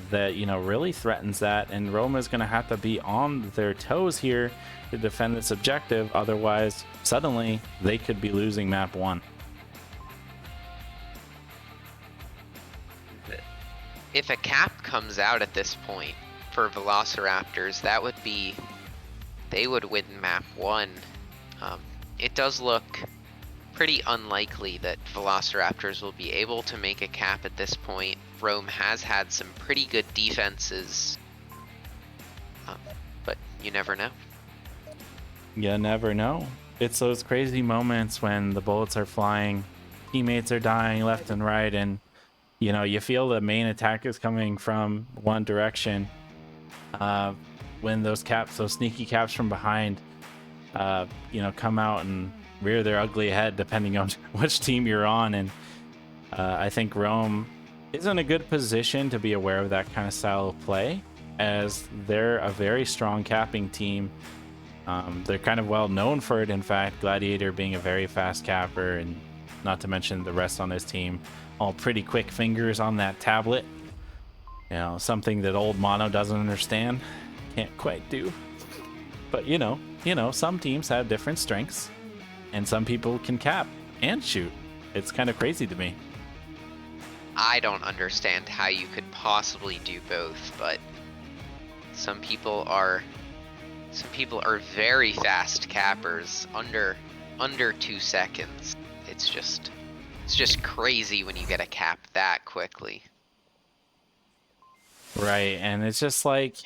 that, you know, really threatens that, and Rome is going to have to be on their toes here to defend this objective. Otherwise, suddenly they could be losing map 1. If a cap comes out at this point for Velociraptors, that would be, they would win map 1. It does look pretty unlikely that Velociraptors will be able to make a cap at this point. Rome has had some pretty good defenses, but you never know. You never know. It's those crazy moments when the bullets are flying, teammates are dying left and right, and you know, you feel the main attack is coming from one direction. When those caps, those sneaky caps from behind, you know, come out and rear their ugly head depending on which team you're on. And I think Rome is in a good position to be aware of that kind of style of play, as they're a very strong capping team. They're kind of well known for it, in fact, Gladiator being a very fast capper, and not to mention the rest on his team, all pretty quick fingers on that tablet. You know, something that old Mono doesn't understand, can't quite do. But you know, some teams have different strengths, and some people can cap and shoot. It's kind of crazy to me. I don't understand how you could possibly do both, but some people are very fast cappers under 2 seconds. It's just crazy when you get a cap that quickly. Right, and it's just like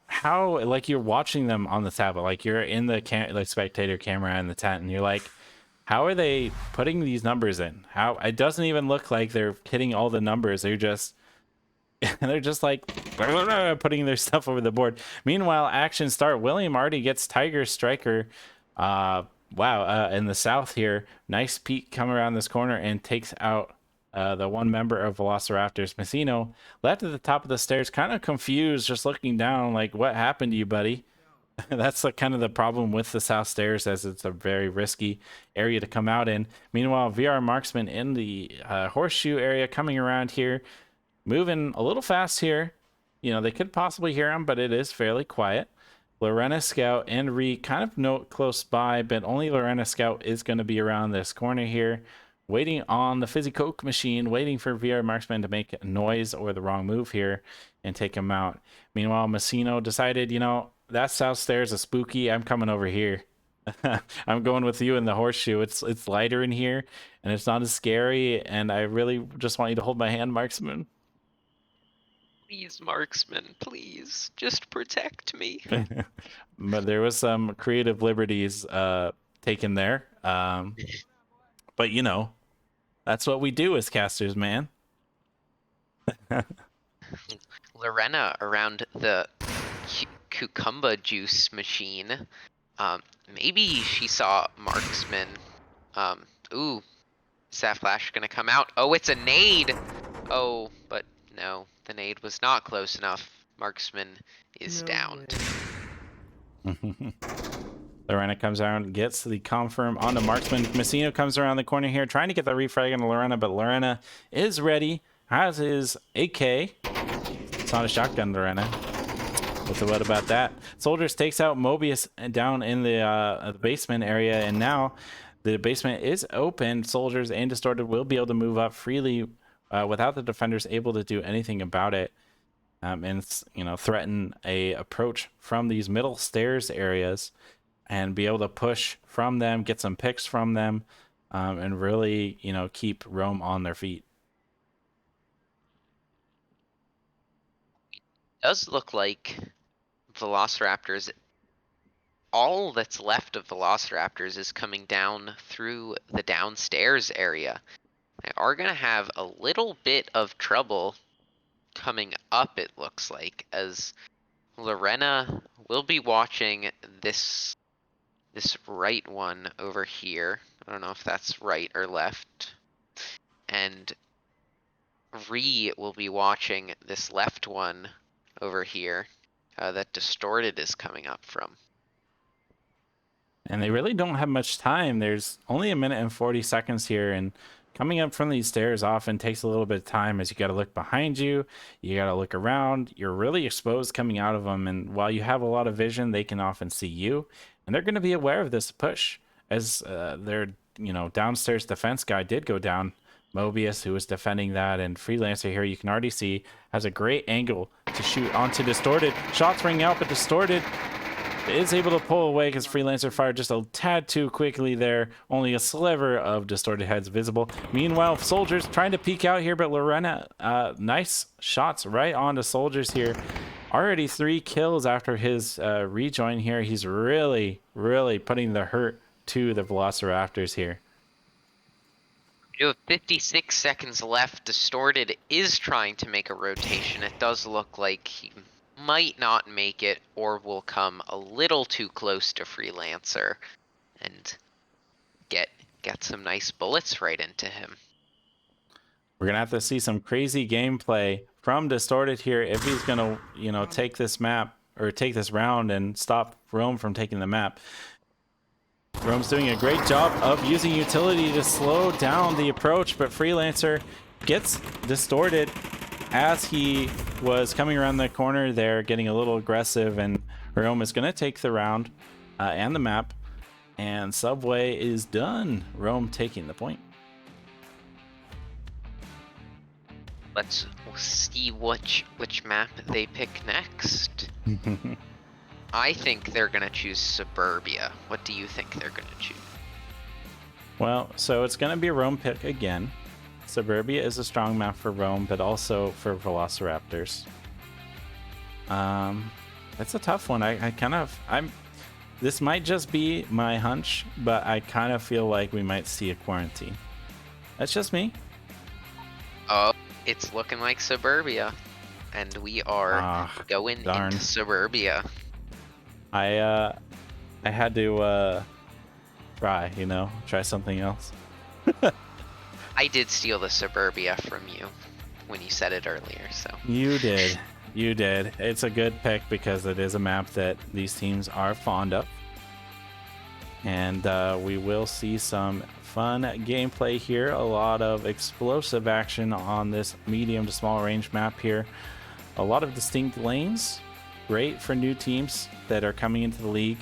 how, like, you're watching them on the tablet, like you're in the like spectator camera in the tent, and you're like, how are they putting these numbers in? How it doesn't even look like they're hitting all the numbers. They're just like putting their stuff over the board. Meanwhile, action start. William already gets Tiger Striker. In the south here. Nice peek come around this corner and takes out the one member of Velociraptors. Messino left at the top of the stairs, kind of confused, just looking down like, what happened to you, buddy? That's like kind of the problem with the south stairs, as it's a very risky area to come out in. Meanwhile, VR Marksman in the horseshoe area coming around here, moving a little fast here. You know, they could possibly hear him, but it is fairly quiet. Lorena Scout and Ree kind of note close by, but only Lorena Scout is going to be around this corner here, waiting on the Fizzy Coke machine, waiting for VR Marksman to make a noise or the wrong move here and take him out. Meanwhile, Messino decided, you know, that south stairs is spooky. I'm coming over here. I'm going with you in the horseshoe. It's lighter in here, and it's not as scary, and I really just want you to hold my hand, Marksman. Please, Marksman, please, just protect me. But there was some creative liberties taken there. But you know, that's what we do as casters, man. Lorena around the cucumber juice machine. Maybe she saw Marksman. Ooh, is that flash gonna come out? Oh, it's a nade! Oh, but no, the nade was not close enough. Marksman is downed. Lorena comes around, gets the confirm onto Marksman. Messino comes around the corner here, trying to get the refrag on Lorena, but Lorena is ready, has his AK. It's not a shotgun, Lorena. What about that? Soldiers takes out Mobius down in the basement area, and now the basement is open. Soldiers and Distorted will be able to move up freely without the defenders able to do anything about it, and you know, threaten a approach from these middle stairs areas, and be able to push from them, get some picks from them, and really, you know, keep Rome on their feet. It does look like Velociraptors, all that's left of Velociraptors is coming down through the downstairs area. They are going to have a little bit of trouble coming up, it looks like, as Lorena will be watching this right one over here. I don't know if that's right or left. And Ree will be watching this left one over here that Distorted is coming up from. And they really don't have much time. There's only 1 minute and 40 seconds here, and coming up from these stairs often takes a little bit of time, as you got to look behind you, you got to look around, you're really exposed coming out of them, and while you have a lot of vision, they can often see you, and they're going to be aware of this push, as their downstairs defense guy did go down. Mobius, who was defending that, and Freelancer here, you can already see, has a great angle to shoot onto Distorted. Shots ring out, but Distorted is able to pull away because Freelancer fired just a tad too quickly there. Only a sliver of Distorted heads visible. Meanwhile, Soldiers trying to peek out here, but Lorena, nice shots right onto Soldiers here. Already 3 kills after his rejoin here. He's really, really putting the hurt to the Velociraptors here. You have 56 seconds left. Distorted is trying to make a rotation. It does look like he might not make it, or will come a little too close to Freelancer and get some nice bullets right into him. We're gonna have to see some crazy gameplay from Distorted here if he's gonna, take this map or take this round and stop Rome from taking the map. Rome's doing a great job of using utility to slow down the approach, but Freelancer gets Distorted as he was coming around the corner there, getting a little aggressive, and Rome is going to take the round and the map, and Subway is done. Rome taking the point. Let's see which map they pick next. I think they're going to choose Suburbia. What do you think they're going to choose? Well, so it's going to be a Rome pick again. Suburbia is a strong map for Rome, but also for Velociraptors. It's a tough one. This might just be my hunch, but I kind of feel like we might see a quarantine. That's just me. Oh, it's looking like Suburbia, and we are going into Suburbia. I had to try something else. I did steal the Suburbia from you when you said it earlier, so. You did. It's a good pick because it is a map that these teams are fond of. And we will see some fun gameplay here. A lot of explosive action on this medium to small range map here. A lot of distinct lanes. Great for new teams that are coming into the league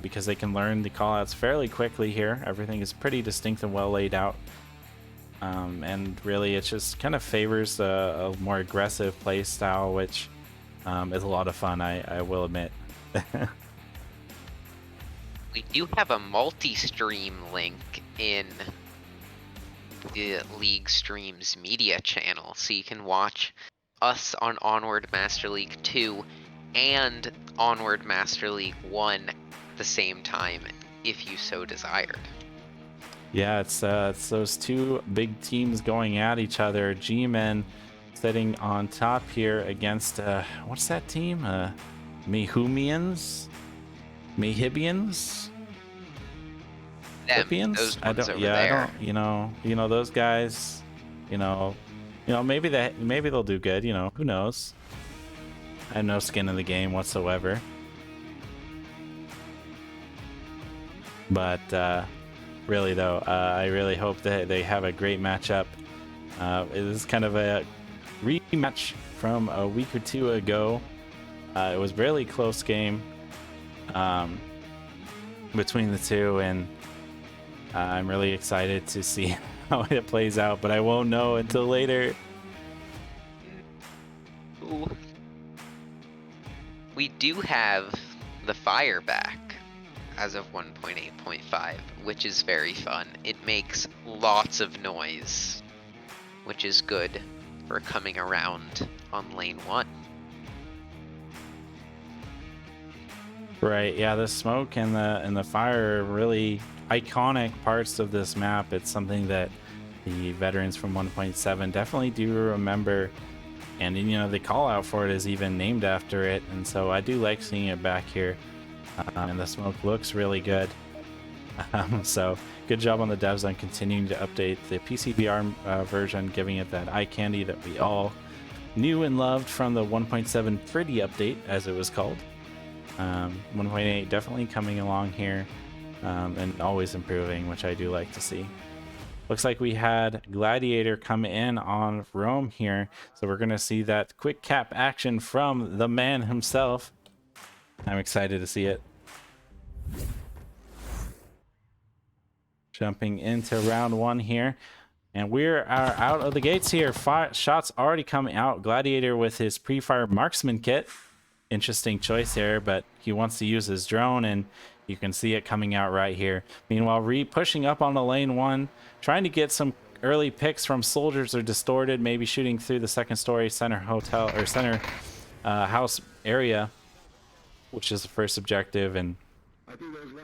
because they can learn the callouts fairly quickly here. Everything is pretty distinct and well laid out. And really it just kind of favors a more aggressive play style, which is a lot of fun, I will admit. We do have a multi-stream link in the League Streams media channel, so you can watch us on Onward Master League 2 and Onward Master League 1 at the same time, if you so desired. Yeah, it's those two big teams going at each other. G-Men sitting on top here against, what's that team? Mehumians? Mehibians? Those I don't. Yeah, there. I don't. You know those guys. Maybe they'll do good. Who knows? I have no skin in the game whatsoever. But really, though, I really hope that they have a great matchup. It is kind of a rematch from a week or two ago. It was a really close game between the two, and I'm really excited to see how it plays out, but I won't know until later. Ooh. We do have the fire back as of 1.8.5, which is very fun. It makes lots of noise, which is good for coming around on lane 1. Right, yeah, the smoke and the fire are really iconic parts of this map. It's something that the veterans from 1.7 definitely do remember, and the call out for it is even named after it, and so I do like seeing it back here. And the smoke looks really good. So good job on the devs on continuing to update the PC VR version, giving it that eye candy that we all knew and loved from the 1.7 pretty update, as it was called. 1.8 definitely coming along here, and always improving, which I do like to see. Looks like we had Gladiator come in on Rome here. So we're going to see that quick cap action from the man himself. I'm excited to see it. Jumping into round 1 here. And we're out of the gates here. 5 shots already coming out. Gladiator with his pre-fire marksman kit. Interesting choice here, but he wants to use his drone, and you can see it coming out right here. Meanwhile, pushing up on the lane 1, trying to get some early picks from soldiers or distorted, maybe shooting through the second story center hotel or center house area, which is the first objective, and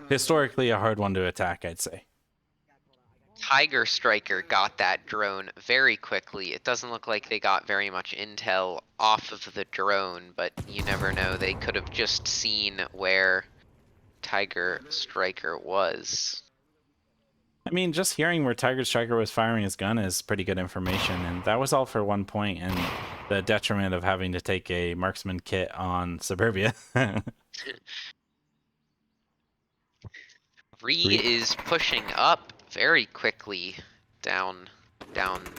historically a hard one to attack, I'd say. Tiger Striker got that drone very quickly. It doesn't look like they got very much intel off of the drone, but you never know. They could have just seen where Tiger Striker was. I mean, just hearing where Tiger Striker was firing his gun is pretty good information, and that was all for 1 point, and the detriment of having to take a marksman kit on Suburbia. Ree is pushing up very quickly down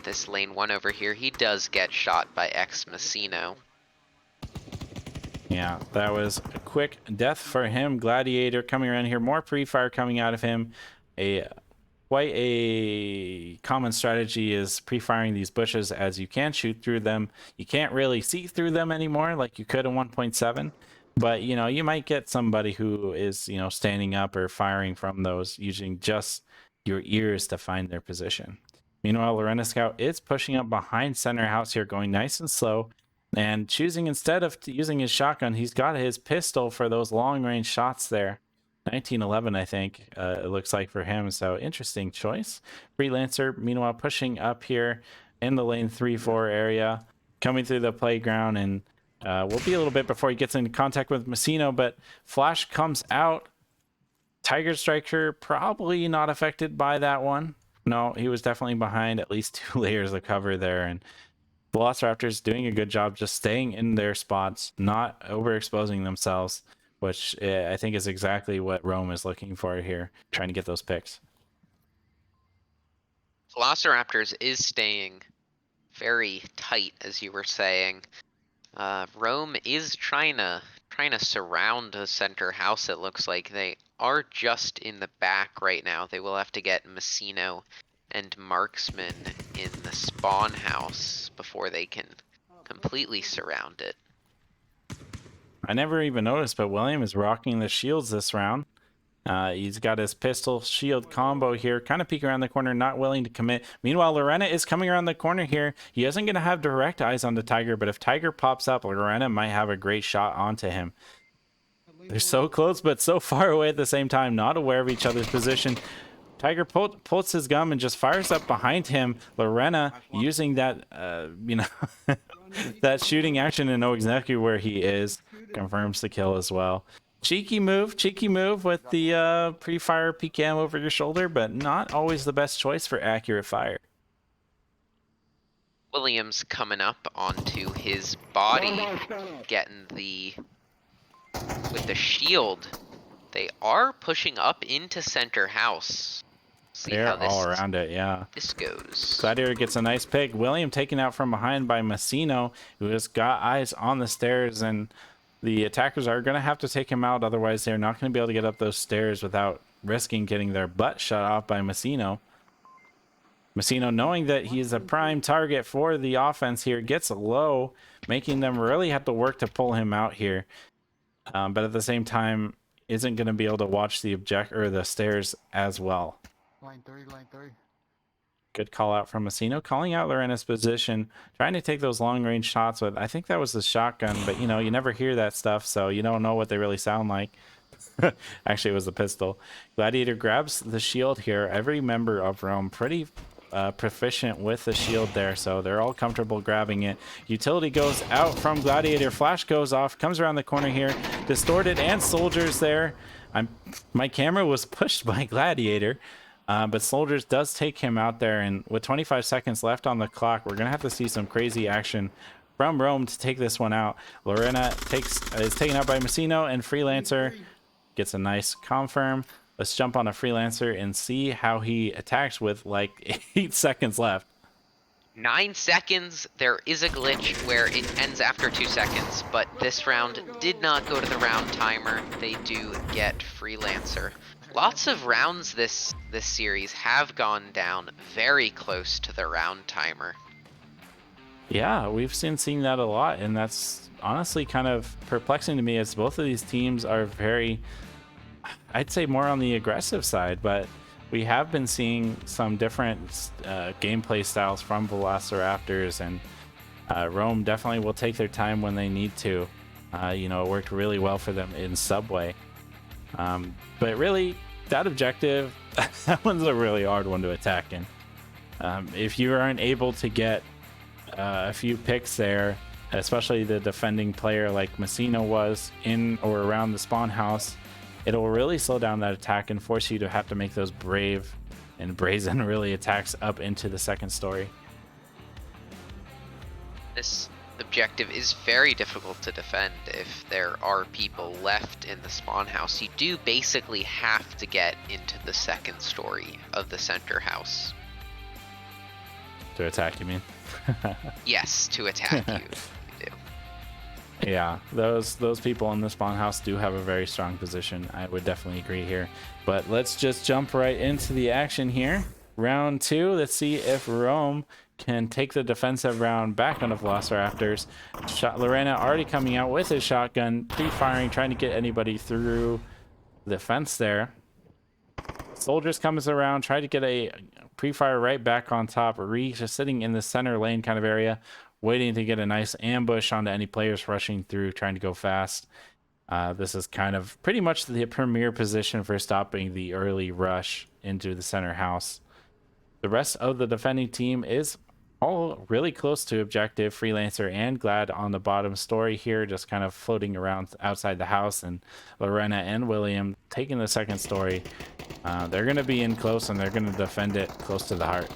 this lane 1 over here. He does get shot by X Messino. Yeah, that was a quick death for him. Gladiator coming around here, more pre-fire coming out of him. Quite a common strategy is pre-firing these bushes, as you can shoot through them. You can't really see through them anymore like you could in 1.7. But, you know, you might get somebody who is, you know, standing up or firing from those using just your ears to find their position. Meanwhile, Lorena Scout is pushing up behind center house here, going nice and slow, and choosing, instead of using his shotgun, he's got his pistol for those long range shots there. 1911, I think, it looks like for him. So interesting choice. Freelancer, meanwhile, pushing up here in the lane 3-4 area, coming through the playground, and we'll be a little bit before he gets into contact with Messino, but Flash comes out. Tiger Striker probably not affected by that one. No, he was definitely behind at least 2 layers of cover there, and VRML doing a good job just staying in their spots, not overexposing themselves, which I think is exactly what Rome is looking for here, trying to get those picks. VRML is staying very tight, as you were saying. Rome is trying to surround the center house. It looks like they are just in the back right now. They will have to get Messino and Marksman in the spawn house before they can completely surround it. I never even noticed, but William is rocking the shields this round. He's got his pistol shield combo here, kind of peeking around the corner, not willing to commit. Meanwhile, Lorena is coming around the corner here. He isn't going to have direct eyes on the Tiger, but if Tiger pops up, Lorena might have a great shot onto him. They're so close, but so far away at the same time, not aware of each other's position. Tiger pulls his gun and just fires up behind him. Lorena using that, that shooting action to know exactly where he is. Confirms the kill as well. Cheeky move with the pre-fire PCAM over your shoulder, but not always the best choice for accurate fire. Williams coming up onto his body, getting with the shield. They are pushing up into center house. They're all around it, yeah. This goes. Gladiator gets a nice pick. William taken out from behind by Messino, who has got eyes on the stairs, and the attackers are going to have to take him out. Otherwise, they're not going to be able to get up those stairs without risking getting their butt shut off by Messino. Messino, knowing that he's a prime target for the offense here, gets low, making them really have to work to pull him out here. But at the same time, isn't going to be able to watch the the stairs as well. Line 3. Good call out from Messino, calling out Lorena's position, trying to take those long range shots with, I think that was the shotgun, but you know, you never hear that stuff, so you don't know what they really sound like. Actually, it was the pistol. Gladiator grabs the shield here. Every member of Rome pretty proficient with the shield there, so they're all comfortable grabbing it. Utility goes out from Gladiator. Flash goes off, comes around the corner here. Distorted and soldiers there. My camera was pushed by Gladiator. But Soldiers does take him out there, and with 25 seconds left on the clock, we're going to have to see some crazy action from Rome to take this one out. Lorena is taken out by Messino, and Freelancer gets a nice confirm. Let's jump on a freelancer and see how he attacks with like 8 seconds left. 9 seconds. There is a glitch where it ends after 2 seconds, but this round did not go to the round timer. They do get freelancer. Lots of rounds this series have gone down very close to the round timer. Yeah, we've seen that a lot, and that's honestly kind of perplexing to me, as both of these teams are very, I'd say, more on the aggressive side, but we have been seeing some different gameplay styles from Velociraptors, and Rome definitely will take their time when they need to. You know, it worked really well for them in Subway. But really, that objective, that one's a really hard one to attack in. If you aren't able to get a few picks there, especially the defending player like Messina was in or around the spawn house, it'll really slow down that attack and force you to have to make those brave and brazen really attacks up into the second story. This objective is very difficult to defend if there are people left in the spawn house. You do basically have to get into the second story of the center house. To attack, you mean? Yes, to attack you. Yeah, those people in the spawn house do have a very strong position. I would definitely agree here. But let's just jump right into the action here. Round 2. Let's see if Rome can take the defensive round back on the Velociraptors. Lorena already coming out with his shotgun, pre-firing, trying to get anybody through the fence there. Soldiers comes around, try to get a pre-fire right back on top. Ree just sitting in the center lane kind of area, waiting to get a nice ambush onto any players rushing through, trying to go fast. This is kind of pretty much the premier position for stopping the early rush into the center house. The rest of the defending team is all really close to objective. Freelancer and Glad on the bottom story here, just kind of floating around outside the house, and Lorena and William taking the second story. They're going to be in close, and they're going to defend it close to the heart.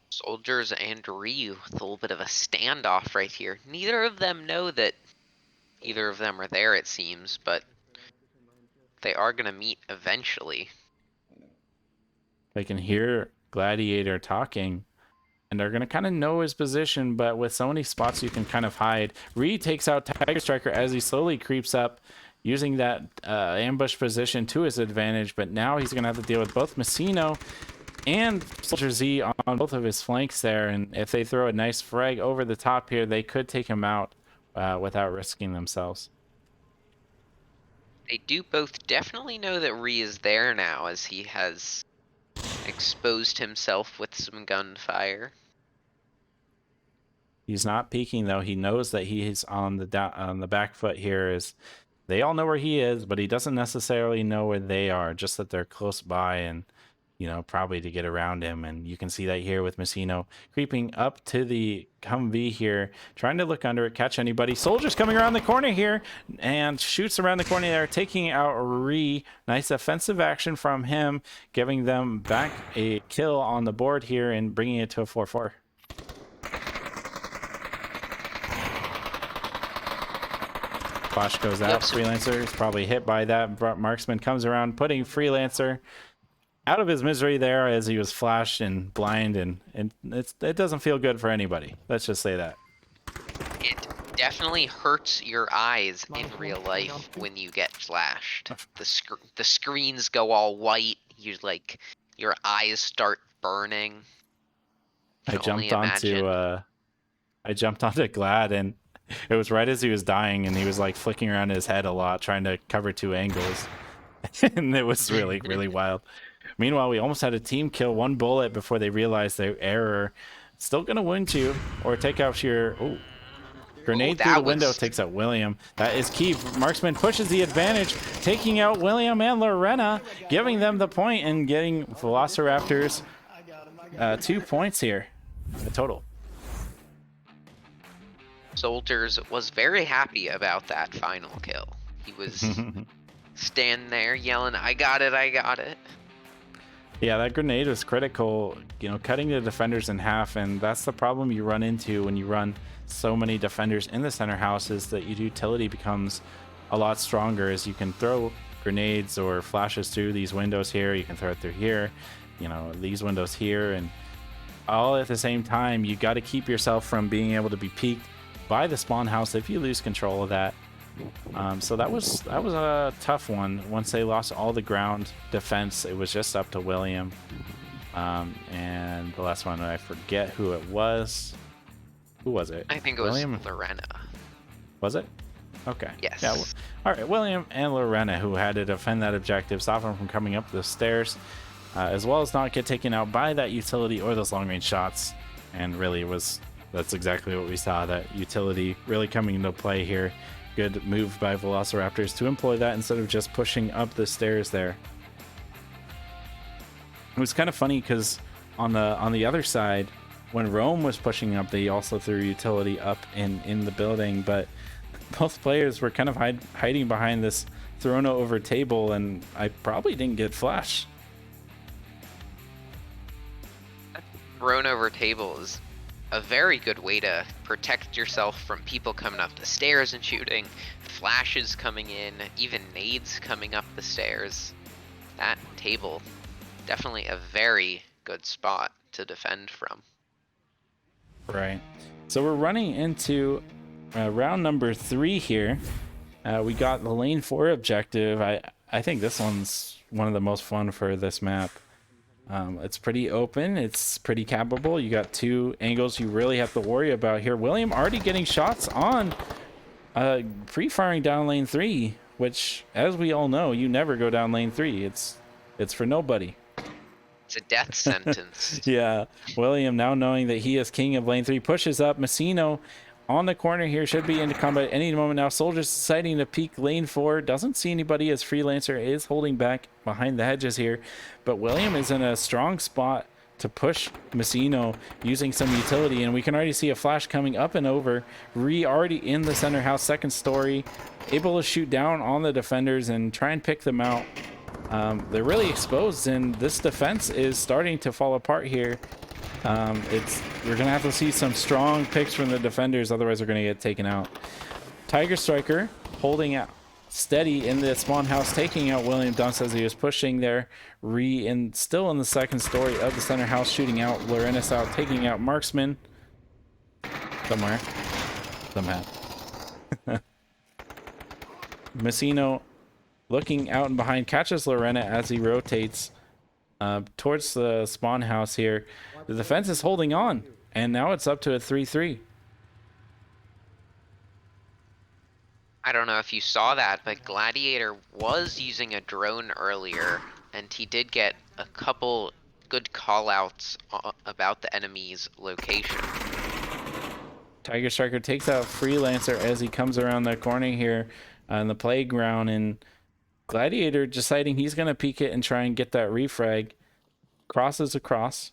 Soldiers and Ryu with a little bit of a standoff right here. Neither of them know that either of them are there, it seems, but they are going to meet eventually. They can hear Gladiator talking, and they're going to kind of know his position, but with so many spots you can kind of hide. Ree takes out Tiger Striker as he slowly creeps up, using that ambush position to his advantage, but now he's going to have to deal with both Messino and Soldier Z on both of his flanks there, and if they throw a nice frag over the top here, they could take him out without risking themselves. They do both definitely know that Ree is there now, as he has exposed himself with some gunfire. He's not peeking though. He knows that he's on the back foot here. Is they all know where he is, but he doesn't necessarily know where they are, just that they're close by, and you know, probably to get around him. And you can see that here with Messino creeping up to the Humvee here, trying to look under it, catch anybody. Soldiers coming around the corner here and shoots around the corner there, taking out Ree. Nice offensive action from him, giving them back a kill on the board here and bringing it to a 4-4. Flash goes out. Freelancer is probably hit by that. Marksman comes around, putting Freelancer out of his misery there as he was flashed and blind, and it doesn't feel good for anybody. Let's just say that. It definitely hurts your eyes in real life when you get flashed. The screens go all white. Your eyes start burning. I jumped onto Glad, and it was right as he was dying, and he was like flicking around his head a lot, trying to cover two angles, and it was really, really wild. Meanwhile, we almost had a team kill, one bullet before they realized their error. Still gonna wound you or take out your grenade through the window. Takes out William. That is key. Marksman pushes the advantage, taking out William and Lorena, giving them the point and getting Velociraptors 2 points here in the total. Soldiers was very happy about that final kill. He was standing there yelling, "I got it, I got it." Yeah, that grenade was critical, you know, cutting the defenders in half, and that's the problem you run into when you run so many defenders in the center house, is that your utility becomes a lot stronger, as you can throw grenades or flashes through these windows here. You can throw it through here, you know, these windows here, and all at the same time. You got to keep yourself from being able to be peeked by the spawn house if you lose control of that. So that was a tough one. Once they lost all the ground defense, it was just up to William. And the last one, I forget who it was. Who was it? I think it William? was Lorena. Was it? Okay. Yes. Yeah. All right. William and Lorena, who had to defend that objective, stop him from coming up the stairs, as well as not get taken out by that utility or those long-range shots. And really, that's exactly what we saw. That utility really coming into play here. Good move by Velociraptors to employ that instead of just pushing up the stairs there. It was kind of funny because on the other side, when Rome was pushing up, they also threw utility up in the building, but both players were kind of hiding behind this thrown over table, and I probably didn't get flash. Thrown over table is a very good way to protect yourself from people coming up the stairs and shooting, flashes coming in, even nades coming up the stairs. That table, definitely a very good spot to defend from. Right. So we're running into round number 3 here. We got the lane 4 objective. I think this one's one of the most fun for this map. It's pretty open. It's pretty capable. You got 2 angles you really have to worry about here. William already getting shots on pre-firing down lane 3, which, as we all know, you never go down lane 3. It's for nobody. It's a death sentence. Yeah. William, now knowing that he is king of lane 3, pushes up. Messino on the corner here, should be into combat any moment now. Soldiers deciding to peek lane 4. Doesn't see anybody, as Freelancer is holding back behind the hedges here. But William is in a strong spot to push Messino using some utility. And we can already see a flash coming up and over. Already in the center house, second story. Able to shoot down on the defenders and try and pick them out. They're really exposed, and this defense is starting to fall apart here. We're gonna have to see some strong picks from the defenders, otherwise we're gonna get taken out. Tiger Striker holding out steady in the spawn house, taking out William Dunst as he was pushing there. Still in the second story of the center house, shooting out Lorenis out, taking out Marksman somewhere. Somehow. Messino looking out and behind, catches Lorena as he rotates towards the spawn house here. The defense is holding on, and now it's up to a 3-3. I don't know if you saw that, but Gladiator was using a drone earlier, and he did get a couple good call-outs about the enemy's location. Tiger Striker takes out Freelancer as he comes around the corner here on the playground, and Gladiator deciding he's going to peek it and try and get that refrag. Crosses across.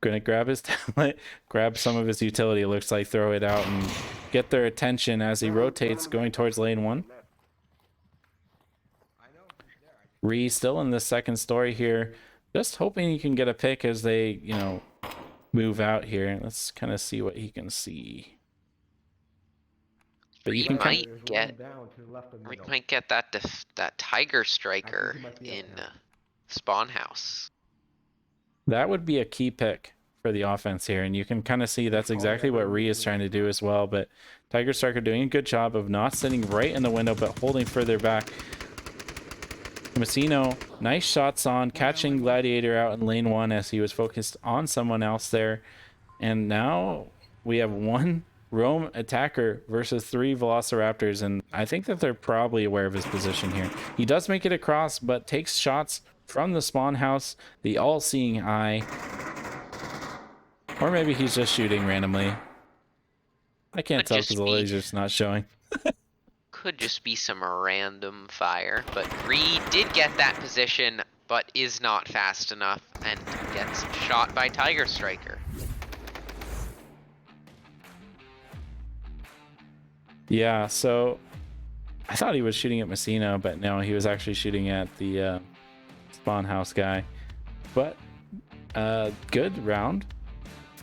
Going to grab his talent, grab some of his utility, it looks like, throw it out and get their attention as he rotates going towards lane 1. Still in the second story here. Just hoping he can get a pick as they, move out here. Let's kind of see what he can see. But you might get that Tiger Striker in spawn house. That would be a key pick for the offense here, and you can kind of see that's exactly what Ree is trying to do as well. But Tiger Striker doing a good job of not sitting right in the window, but holding further back. Messino, nice shots on, catching Gladiator out in lane 1 as he was focused on someone else there. And now we have 1 Rome attacker versus 3 Velociraptors, and I think that they're probably aware of his position here. He does make it across, but takes shots from the spawn house, the all-seeing eye. Or maybe he's just shooting randomly. I can't tell because the laser's not showing. Could just be some random fire, but Reed did get that position, but is not fast enough and gets shot by Tiger Striker. Yeah, so I thought he was shooting at Messino, but no, he was actually shooting at the spawn house guy. But good round.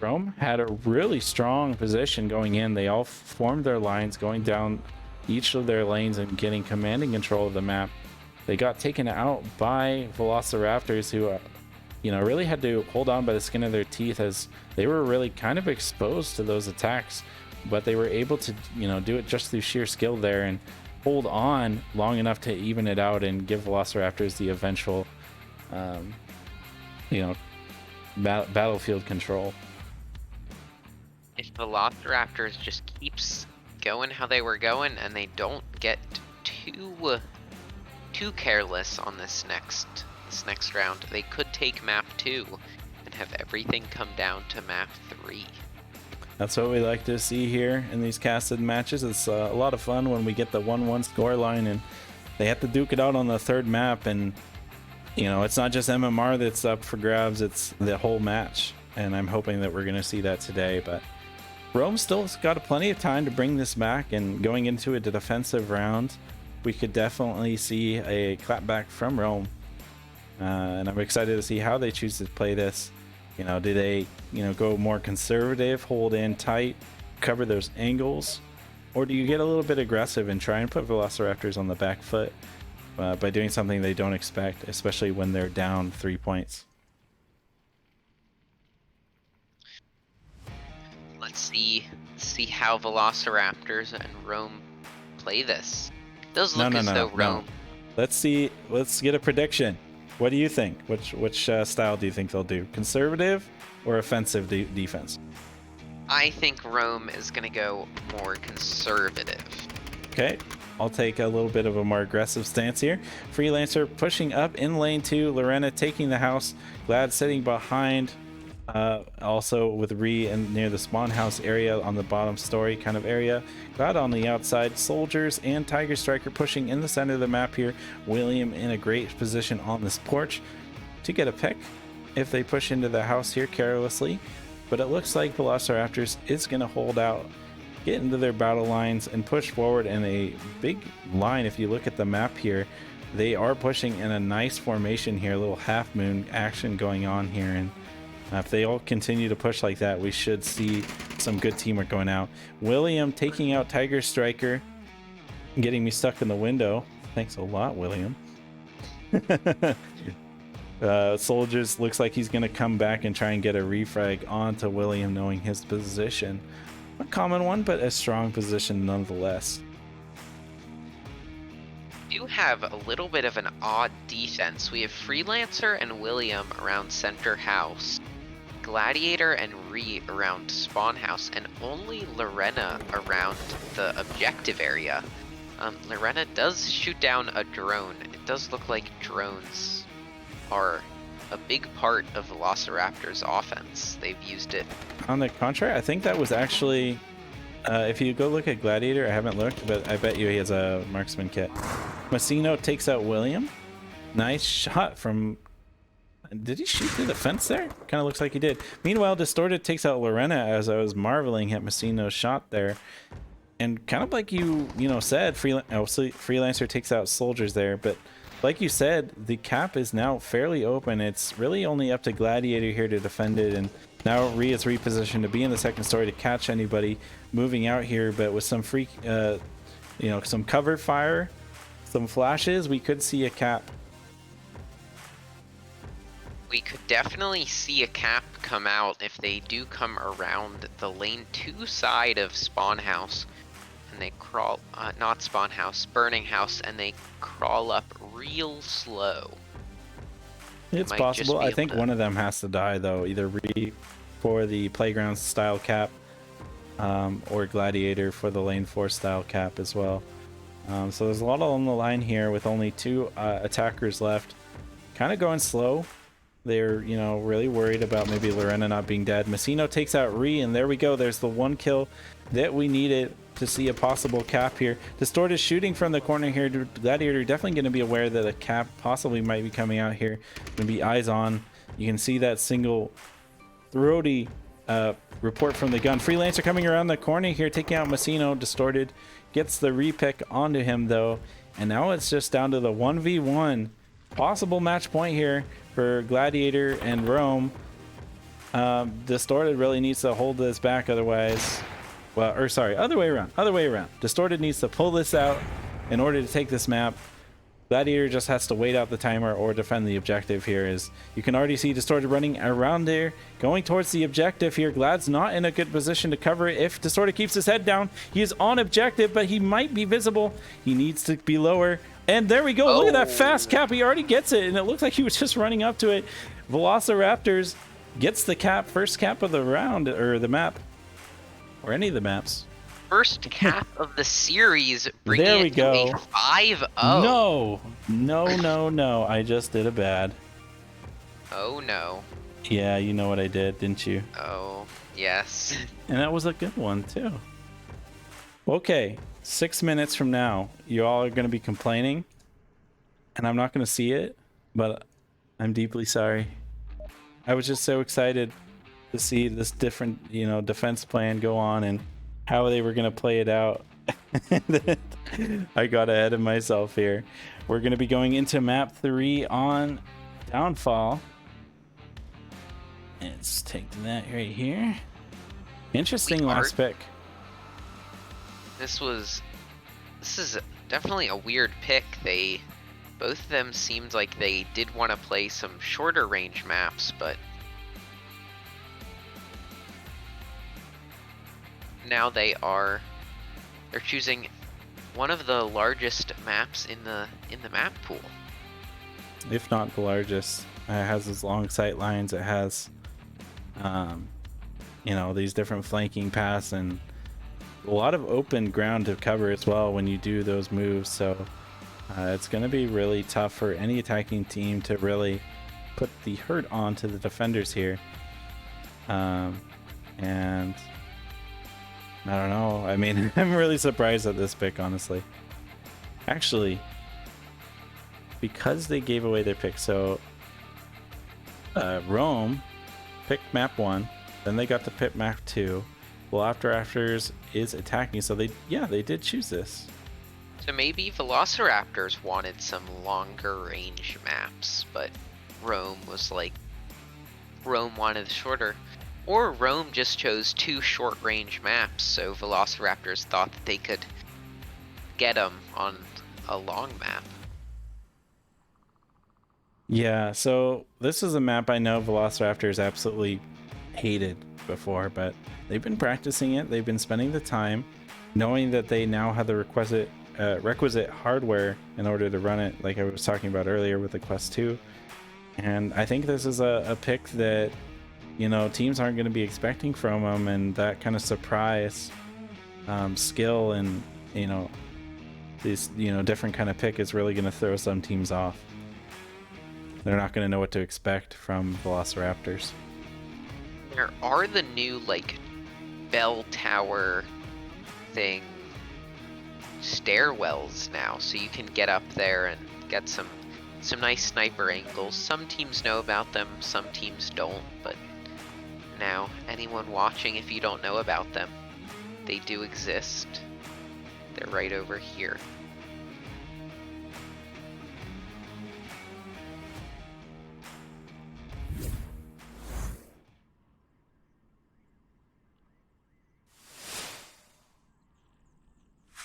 Rome had a really strong position going in. They all formed their lines going down each of their lanes and getting commanding control of the map. They got taken out by Velociraptors, who really had to hold on by the skin of their teeth, as they were really kind of exposed to those attacks, but they were able to do it just through sheer skill there and hold on long enough to even it out and give Velociraptors the eventual battlefield control. If Velociraptors just keeps going how they were going and they don't get too careless on this next round, they could take map 2 and have everything come down to map 3. That's what we like to see here in these casted matches. It's a lot of fun when we get the 1-1 scoreline and they have to duke it out on the third map, and it's not just MMR that's up for grabs, it's the whole match, and I'm hoping that we're going to see that today. But Rome still got plenty of time to bring this back, and going into a defensive round, we could definitely see a clapback from Rome. And I'm excited to see how they choose to play this. Do they, go more conservative, hold in tight, cover those angles? Or do you get a little bit aggressive and try and put Velociraptors on the back foot by doing something they don't expect, especially when they're down 3 points? Let's see how Velociraptors and Rome play this. It does look as though Rome... Let's get a prediction. What do you think? Which style do you think they'll do? Conservative or offensive defense? I think Rome is going to go more conservative. Okay, I'll take a little bit of a more aggressive stance here. Freelancer pushing up in lane 2. Lorena taking the house. Glad sitting behind. Also with Ree and near the spawn house area on the bottom story kind of area. Glad on the outside. Soldiers and Tiger Striker pushing in the center of the map here. William in a great position on this porch to get a pick if they push into the house here carelessly. But it looks like Velociraptors is going to hold out, get into their battle lines, and push forward in a big line. If you look at the map here, they are pushing in a nice formation here, a little half moon action going on here, and if they all continue to push like that, we should see some good teamwork going out. William taking out Tiger Striker, getting me stuck in the window. Thanks a lot, William. Soldiers looks like he's going to come back and try and get a refrag onto William, knowing his position. A common one, but a strong position nonetheless. We do have a little bit of an odd defense. We have Freelancer and William around center house, Gladiator and Ree around spawn house, and only Lorena around the objective area. Lorena does shoot down a drone. It does look like drones are a big part of Velociraptor's offense. They've used it. On the contrary, I think that was actually, if you go look at Gladiator, I haven't looked, but I bet you he has a marksman kit. Massino takes out William. Nice shot from... Did he shoot through the fence there? Kind of looks like he did. Meanwhile, Distorted takes out Lorena, as I was marveling at Massino's shot there. And kind of like you said, Freelancer takes out Soldiers there, but like you said, the cap is now fairly open. It's really only up to Gladiator here to defend it, and now Ree is repositioned to be in the second story to catch anybody moving out here, but with some some cover fire, some flashes, we could see a cap. We could definitely see a cap come out if they do come around the lane 2 side of spawn house, and they crawl, not spawn house, burning house, and they crawl up real slow. It's possible. I think one of them has to die though, either Ree for the playground style cap, or Gladiator for the lane 4 style cap as well. So there's a lot on the line here with only 2 attackers left. Kind of going slow. They're, really worried about maybe Lorena not being dead. Massino takes out Ree, and there we go. There's the 1 kill that we needed to see a possible cap here. Distort is shooting from the corner here. Gladiator definitely going to be aware that a cap possibly might be coming out here. Going to be eyes on. You can see that single throaty report from the gun. Freelancer coming around the corner here, taking out Massino. Distorted gets the repick onto him though, and now it's just down to the 1v1 possible match point here for Gladiator and Rome. Distorted really needs to hold this back, otherwise Well, or sorry, other way around. Other way around. Distorted needs to pull this out in order to take this map. Gladiator just has to wait out the timer or defend the objective here. Is you can already see Distorted running around there, going towards the objective here. Glad's not in a good position to cover it. If Distorted keeps his head down, he is on objective, but he might be visible. He needs to be lower. And there we go. Look at that fast cap. He already gets it, and it looked like he was just running up to it. VRML gets the cap, first cap of the round, or the map, or any of the maps. First cap of the series, bringing There we it to go. a 5-0. No. I just did a bad. Oh no. Yeah, you know what I did, didn't you? Oh, yes. And that was a good one, too. Okay, 6 minutes from now, you all are going to be complaining, and I'm not going to see it, but I'm deeply sorry. I was just so excited to see this different, defense plan go on and how they were going to play it out. I got ahead of myself here. We're going to be going into map 3 on Downfall. Let's take that right here. Interesting last pick. This is definitely a weird pick. Both of them seemed like they did want to play some shorter range maps, but now they're choosing one of the largest maps in the map pool. If not the largest. It has its long sight lines. It has these different flanking paths and a lot of open ground to cover as well when you do those moves. So it's going to be really tough for any attacking team to really put the hurt onto the defenders here. And I don't know. I mean, I'm really surprised at this pick, honestly. Actually, because they gave away their pick, so Rome picked map 1, then they got to pick map 2. Well, Afters is attacking, so they did choose this. So maybe VRML wanted some longer range maps, but Rome wanted shorter. Or Rome just chose 2 short range maps, so VRML thought that they could get them on a long map. Yeah, so this is a map I know VRML absolutely hated before, but they've been practicing it. They've been spending the time knowing that they now have the requisite hardware in order to run it, like I was talking about earlier with the Quest 2. And I think this is a pick that teams aren't going to be expecting from them, and that kind of surprise skill and this different kind of pick is really going to throw some teams off. They're not going to know what to expect from VRML. There are the new bell tower thing stairwells now, so you can get up there and get some nice sniper angles. Some teams know about them, some teams don't, but now anyone watching, if you don't know about them, they do exist. They're right over here.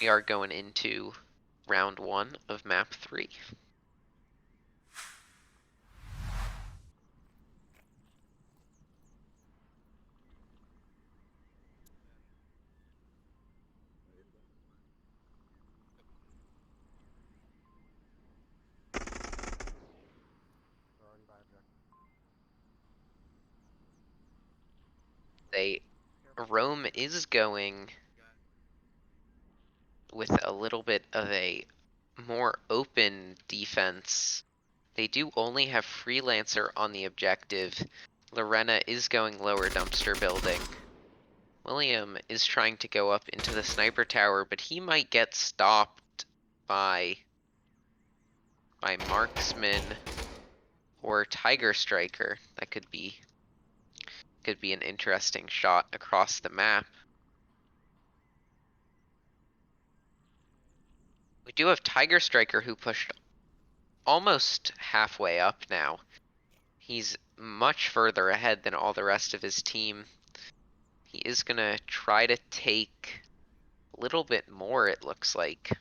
We are going into round 1 of map 3. Rome is going with a little bit of a more open defense. They do only have Freelancer on the objective. Lorena is going lower dumpster building. William is trying to go up into the sniper tower, but he might get stopped by Marksman or Tiger Striker. That could be an interesting shot across the map. We do have Tiger Striker, who pushed almost halfway up now. He's much further ahead than all the rest of his team. He is gonna try to take a little bit more, it looks like.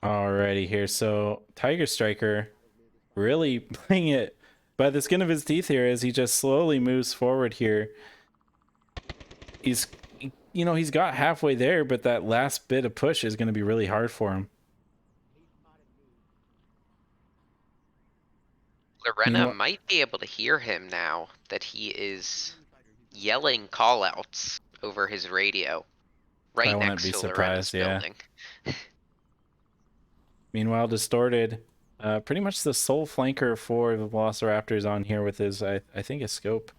Alrighty here. So Tiger Striker really playing it by the skin of his teeth here as he just slowly moves forward here. He's, you know, he's got halfway there, but that last bit of push is going to be really hard for him. Lorena might be able to hear him now that he is yelling callouts over his radio right next to Lorena's building. Meanwhile, Distorted, pretty much the sole flanker for the Velociraptors on here with his, I think, a scope.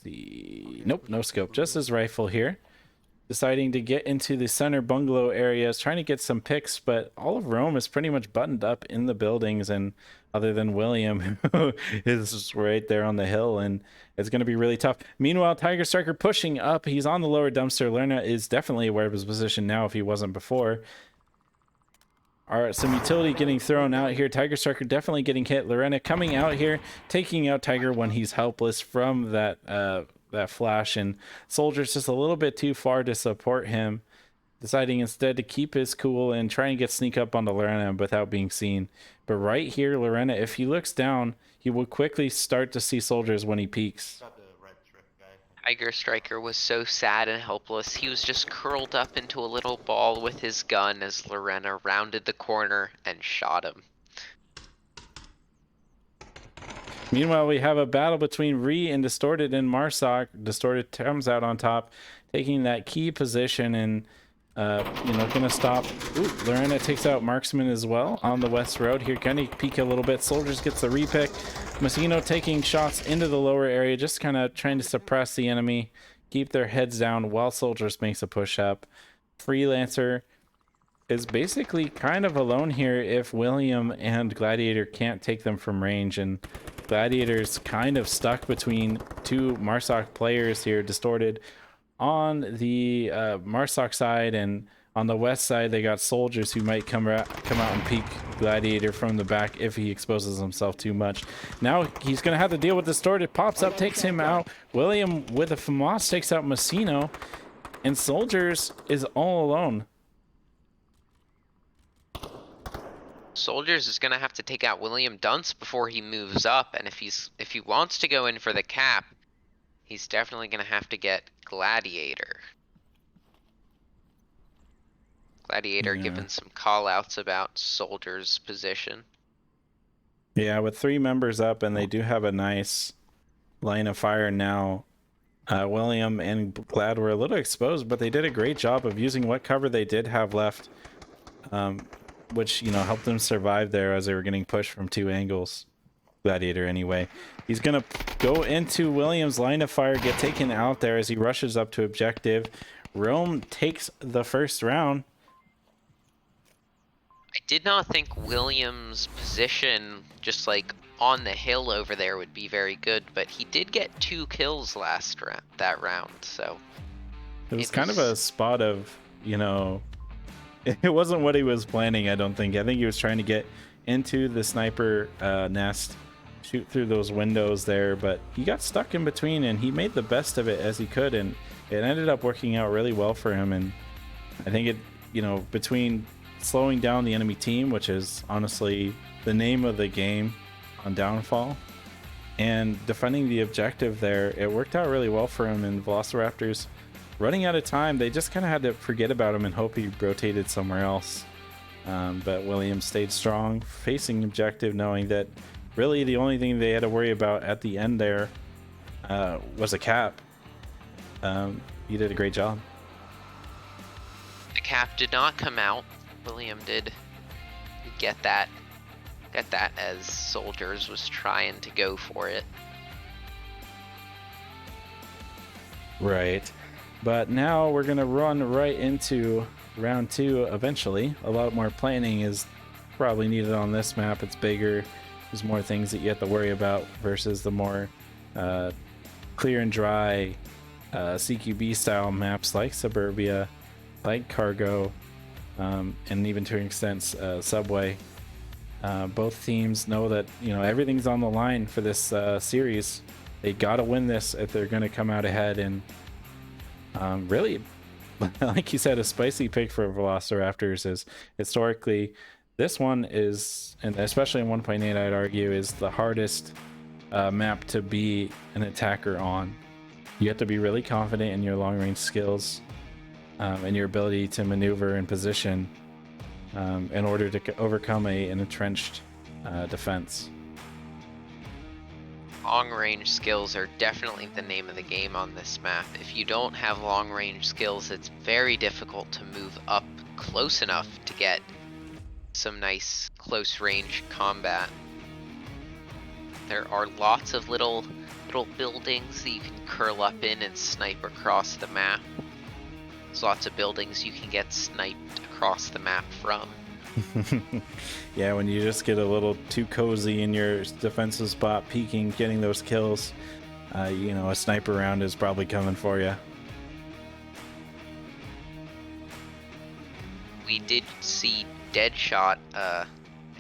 Nope, no scope, just his rifle here. Deciding to get into the center bungalow areas, trying to get some picks, but all of Rome is pretty much buttoned up in the buildings, and other than William, who is just right there on the hill, and it's going to be really tough. Meanwhile, Tiger Striker pushing up. He's on the lower dumpster. Lerna is definitely aware of his position now if he wasn't before. All right, some utility getting thrown out here. Tiger Striker definitely getting hit. Lorena coming out here, taking out Tiger when he's helpless from that that flash, and Soldier's just a little bit too far to support him, deciding instead to keep his cool and try and sneak up onto Lorena without being seen. But right here, Lorena, if he looks down, he will quickly start to see soldiers when he peeks. Tiger Striker was so sad and helpless. He was just curled up into a little ball with his gun as Lorena rounded the corner and shot him. Meanwhile, we have a battle between Ree and Distorted and Marsoc. Distorted comes out on top, taking that key position and, you know, gonna stop. Ooh, Lorena takes out Marksman as well on the west road. Here, gonna peek a little bit. Soldiers gets the repick. Masino taking shots into the lower area, just kind of trying to suppress the enemy, keep their heads down while Soldiers makes a push up. Freelancer is basically kind of alone here if William and Gladiator can't take them from range, and Gladiator's kind of stuck between two Marsoc players here. Distorted on the Marsoc side, and on the west side they got Soldiers who might come out and peek Gladiator from the back if he exposes himself too much. Now he's gonna have to deal with Distorted. Pops up, takes him out. William with a FAMAS takes out Masino, and Soldiers is all alone. Soldiers is gonna have to take out William Dunce before he moves up, and if he wants to go in for the cap, he's definitely gonna have to get Gladiator. Gladiator giving some call outs about Soldiers' position. Yeah, with 3 members up, and they do have a nice line of fire now. William and Glad were a little exposed, but they did a great job of using what cover they did have left, which, you know, helped them survive there as they were getting pushed from 2 angles. Gladiator anyway. He's gonna go into William's line of fire, get taken out there as he rushes up to objective. Rome takes the first round. I did not think William's position just like on the hill over there would be very good, but he did get 2 kills that round, so it was kind of a spot of, you know, it wasn't what he was planning, I don't think. I think he was trying to get into the sniper nest, shoot through those windows there, but he got stuck in between, and he made the best of it as he could, and it ended up working out really well for him. And I think it, you know, between slowing down the enemy team, which is honestly the name of the game on Downfall, and defending the objective there, it worked out really well for him. And Velociraptors running out of time, they just kind of had to forget about him and hope he rotated somewhere else. But William stayed strong, facing objective, knowing that really the only thing they had to worry about at the end there was a cap. He did a great job. The cap did not come out. William did get that as Soldiers was trying to go for it. Right. But now we're going to run right into round 2 eventually. A lot more planning is probably needed on this map. It's bigger. There's more things that you have to worry about versus the more clear and dry CQB style maps like Suburbia, like Cargo, and even to an extent Subway. Both teams know that, you know, everything's on the line for this series. They gotta win this if they're gonna come out ahead. And really, like you said, a spicy pick for Velociraptors is historically this one is, and especially in 1.8, I'd argue, is the hardest map to be an attacker on. You have to be really confident in your long range skills and your ability to maneuver and position in order to overcome an entrenched defense. Long range skills are definitely the name of the game on this map. If you don't have long range skills, it's very difficult to move up close enough to get some nice close range combat. There are lots of little buildings that you can curl up in and snipe across the map. There's lots of buildings you can get sniped across the map from. Yeah, when you just get a little too cozy in your defensive spot, peeking, getting those kills, you know, a sniper round is probably coming for you. We did see Deadshot, I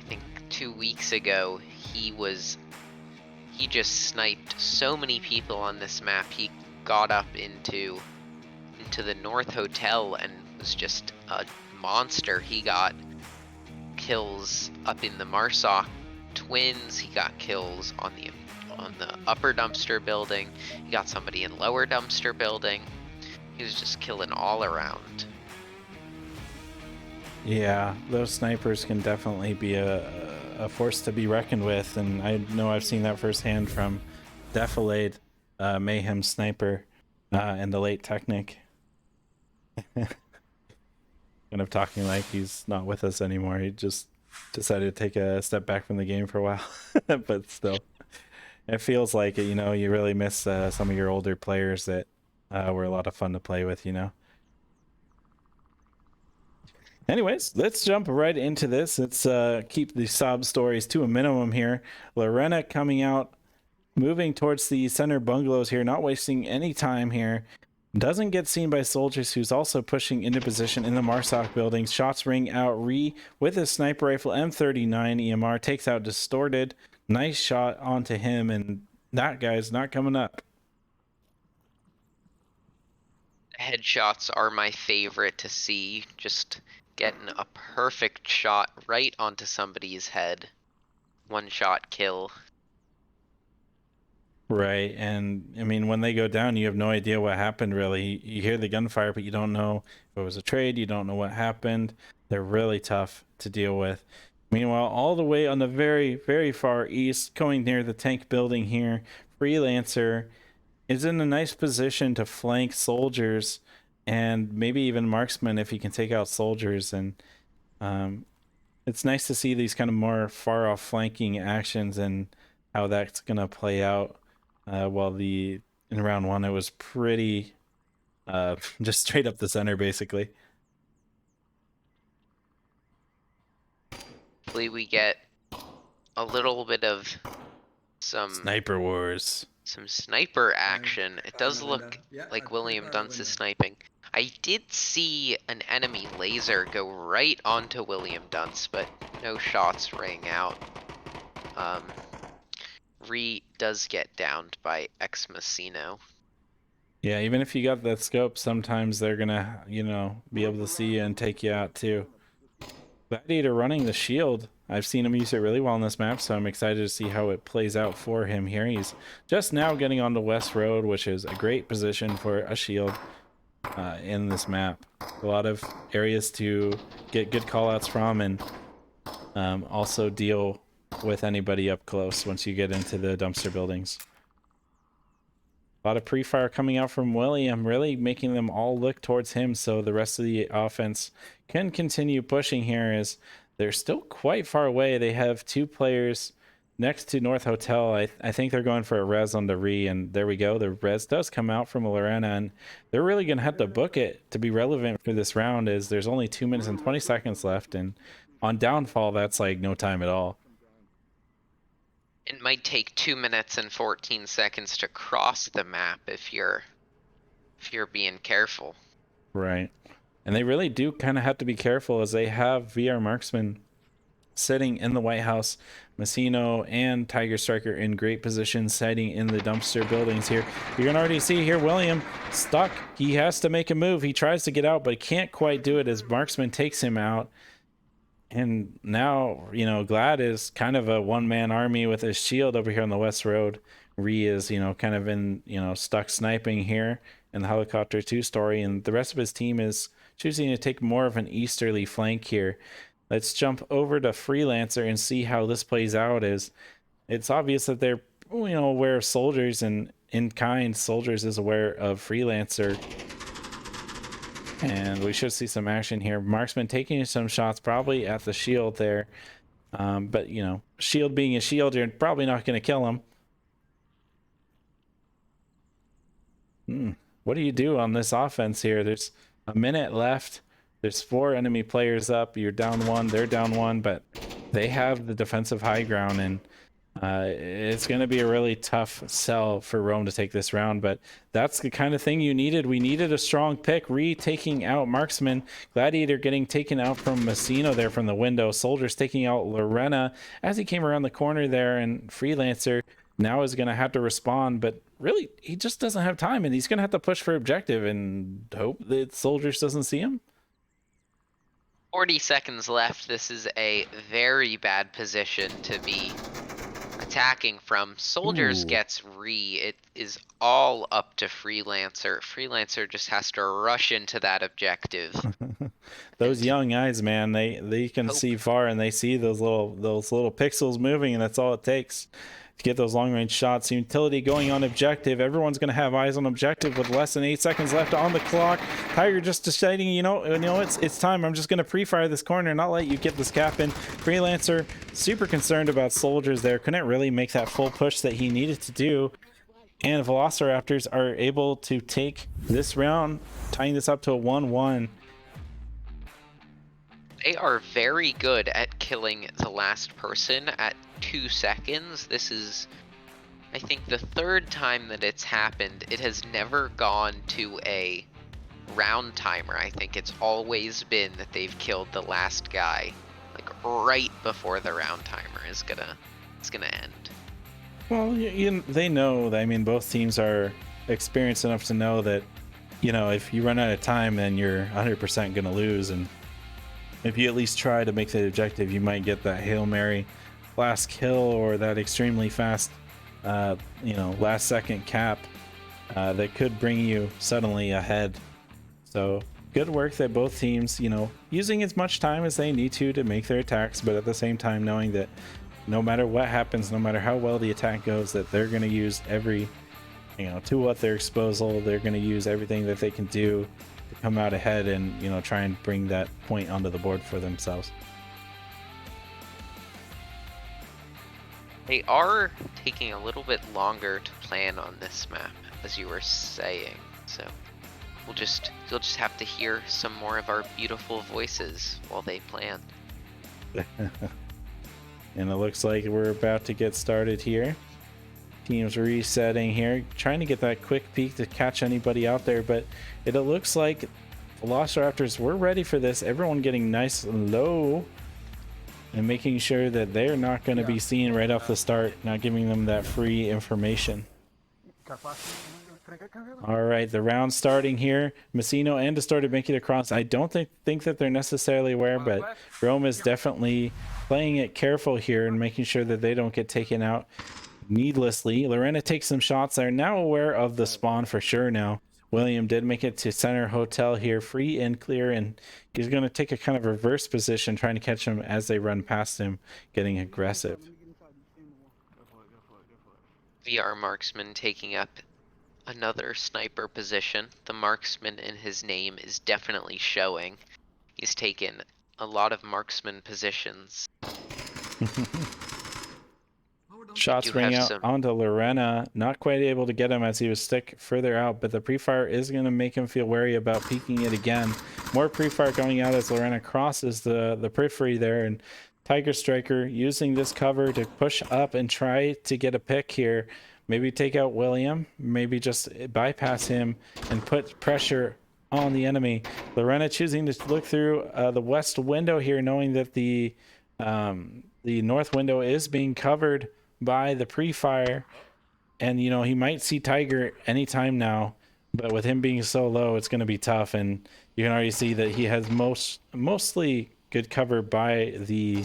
think 2 weeks ago. He just sniped so many people on this map. He got up into the North Hotel and was just a monster. He got kills up in the Marsoc Twins. He got kills on the upper dumpster building. He got somebody in lower dumpster building. He was just killing all around. Yeah, those snipers can definitely be a force to be reckoned with, and I know I've seen that firsthand from Defilade, Mayhem Sniper, and the late Technic. Kind of talking like he's not with us anymore. He just decided to take a step back from the game for a while. But still, it feels like it, you know, you really miss some of your older players that were a lot of fun to play with, you know. Anyways, let's jump right into this. Let's keep the sob stories to a minimum here. Lorena coming out, moving towards the center bungalows here, not wasting any time here. Doesn't get seen by soldiers, who's also pushing into position in the Marsoc building. Shots ring out. Ree with his sniper rifle M39 EMR takes out Distorted. Nice shot onto him, and that guy's not coming up. Headshots are my favorite to see. Just getting a perfect shot right onto somebody's head. One shot kill. Right, and I mean, when they go down, you have no idea what happened, really. You hear the gunfire, but you don't know if it was a trade. You don't know what happened. They're really tough to deal with. Meanwhile, all the way on the very, very far east, going near the tank building here, Freelancer is in a nice position to flank soldiers and maybe even marksmen if he can take out soldiers. And it's nice to see these kind of more far-off flanking actions and how that's going to play out. While in round one, it was pretty just straight up the center, basically. Hopefully we get a little bit of some Sniper Wars. Some sniper action. It does look like William Dunce is sniping. I did see an enemy laser go right onto William Dunce, but no shots rang out. Ree does get downed by Ex Machino. Yeah, even if you got that scope, sometimes they're gonna, you know, be able to see you and take you out too. Gladiator running the shield. I've seen him use it really well on this map, so I'm excited to see how it plays out for him here. He's just now getting onto West Road, which is a great position for a shield in this map. A lot of areas to get good callouts from, and also deal with anybody up close once you get into the dumpster buildings. A lot of pre-fire coming out from William, really making them all look towards him, so the rest of the offense can continue pushing here, as they're still quite far away. They have two players next to North Hotel. I think they're going for a res on the Ree, and there we go. The res does come out from Lorena, and they're really going to have to book it to be relevant for this round, as there's only 2 minutes and 20 seconds left, and On downfall, that's like no time at all. It might take 2 minutes and 14 seconds to cross the map if you're being careful. Right. And they really do kind of have to be careful as they have VR marksman sitting in the White House. Messino and Tiger Striker in great position, sighting in the dumpster buildings here. You can already see here William stuck. He has to make a move. He tries to get out, but he can't quite do it as marksman takes him out. And now, you know, Glad is kind of a one-man army with his shield over here on the West Road. Ree is, you know, kind of in, you know, stuck sniping here in the Helicopter 2 story. And the rest of his team is choosing to take more of an easterly flank here. Let's jump over to Freelancer and see how this plays out. It's obvious that they're, you know, aware of soldiers, and in kind, soldiers is aware of Freelancer. And we should see some action here. Marksman taking some shots probably at the shield there. But, you know, shield being a shield, you're probably not going to kill him. What do you do on this offense here? There's a minute left. There's 4 enemy players up. You're down 1. They're down 1. But they have the defensive high ground, and it's going to be a really tough sell for Rome to take this round, but that's the kind of thing you needed. We needed a strong pick. Ree taking out Marksman. Gladiator getting taken out from Messino there from the window. Soldiers taking out Lorena as he came around the corner there, and Freelancer now is going to have to respond, but really he just doesn't have time, and he's going to have to push for objective and hope that Soldiers doesn't see him. 40 seconds left. This is a very bad position to be attacking from. Soldiers gets Ree. It is all up to Freelancer. Freelancer just has to rush into that objective. Those young eyes, man, they can see far, and they see those little pixels moving, and that's all it takes to get those long range shots. Utility going on objective. Everyone's going to have eyes on objective with less than 8 seconds left on the clock. Tiger just deciding, you know, it's time. I'm just going to pre-fire this corner and not let you get this cap in. Freelancer super concerned about Soldiers there. Couldn't really make that full push that he needed to do. And Velociraptors are able to take this round, tying this up to a 1-1. They are very good at killing the last person at 2 seconds. This is, I think, the 3rd time that it's happened. It has never gone to a round timer. I think it's always been that they've killed the last guy like right before the round timer is gonna end. Well, they know that, I mean, both teams are experienced enough to know that, you know, if you run out of time, then you're 100% gonna lose, and if you at least try to make the objective, you might get that Hail Mary last kill or that extremely fast, you know, last second cap that could bring you suddenly ahead. So good work that both teams, you know, using as much time as they need to make their attacks, but at the same time knowing that no matter what happens, no matter how well the attack goes, that they're going to use every, you know, tool at their disposal. They're going to use everything that they can do to come out ahead and, you know, try and bring that point onto the board for themselves. They are taking a little bit longer to plan on this map, as you were saying, so you'll just have to hear some more of our beautiful voices while they plan. And it looks like we're about to get started here. Teams resetting here, trying to get that quick peek to catch anybody out there, but it looks like the Velociraptors were ready for this. Everyone getting nice and low and making sure that they're not going to be seen right off the start, not giving them that free information. All right, the round starting here. Messino and Distorted making it across. I don't think that they're necessarily aware, but Rome is definitely playing it careful here and making sure that they don't get taken out needlessly. Lorena takes some shots. They're now aware of the spawn for sure now. William did make it to center hotel here, free and clear, and he's going to take a kind of reverse position, trying to catch him as they run past him, getting aggressive. VR marksman taking up another sniper position. The marksman in his name is definitely showing. He's taken a lot of marksman positions. Shots ring out onto Lorena. Not quite able to get him as he was stick further out, but the pre-fire is going to make him feel wary about peeking it again. More pre-fire going out as Lorena crosses the periphery there, and Tiger Striker using this cover to push up and try to get a pick here. Maybe take out William, maybe just bypass him and put pressure on the enemy. Lorena choosing to look through the west window here, knowing that the north window is being covered by the pre-fire, and you know he might see Tiger anytime now, but with him being so low, it's going to be tough. And you can already see that he has mostly good cover by the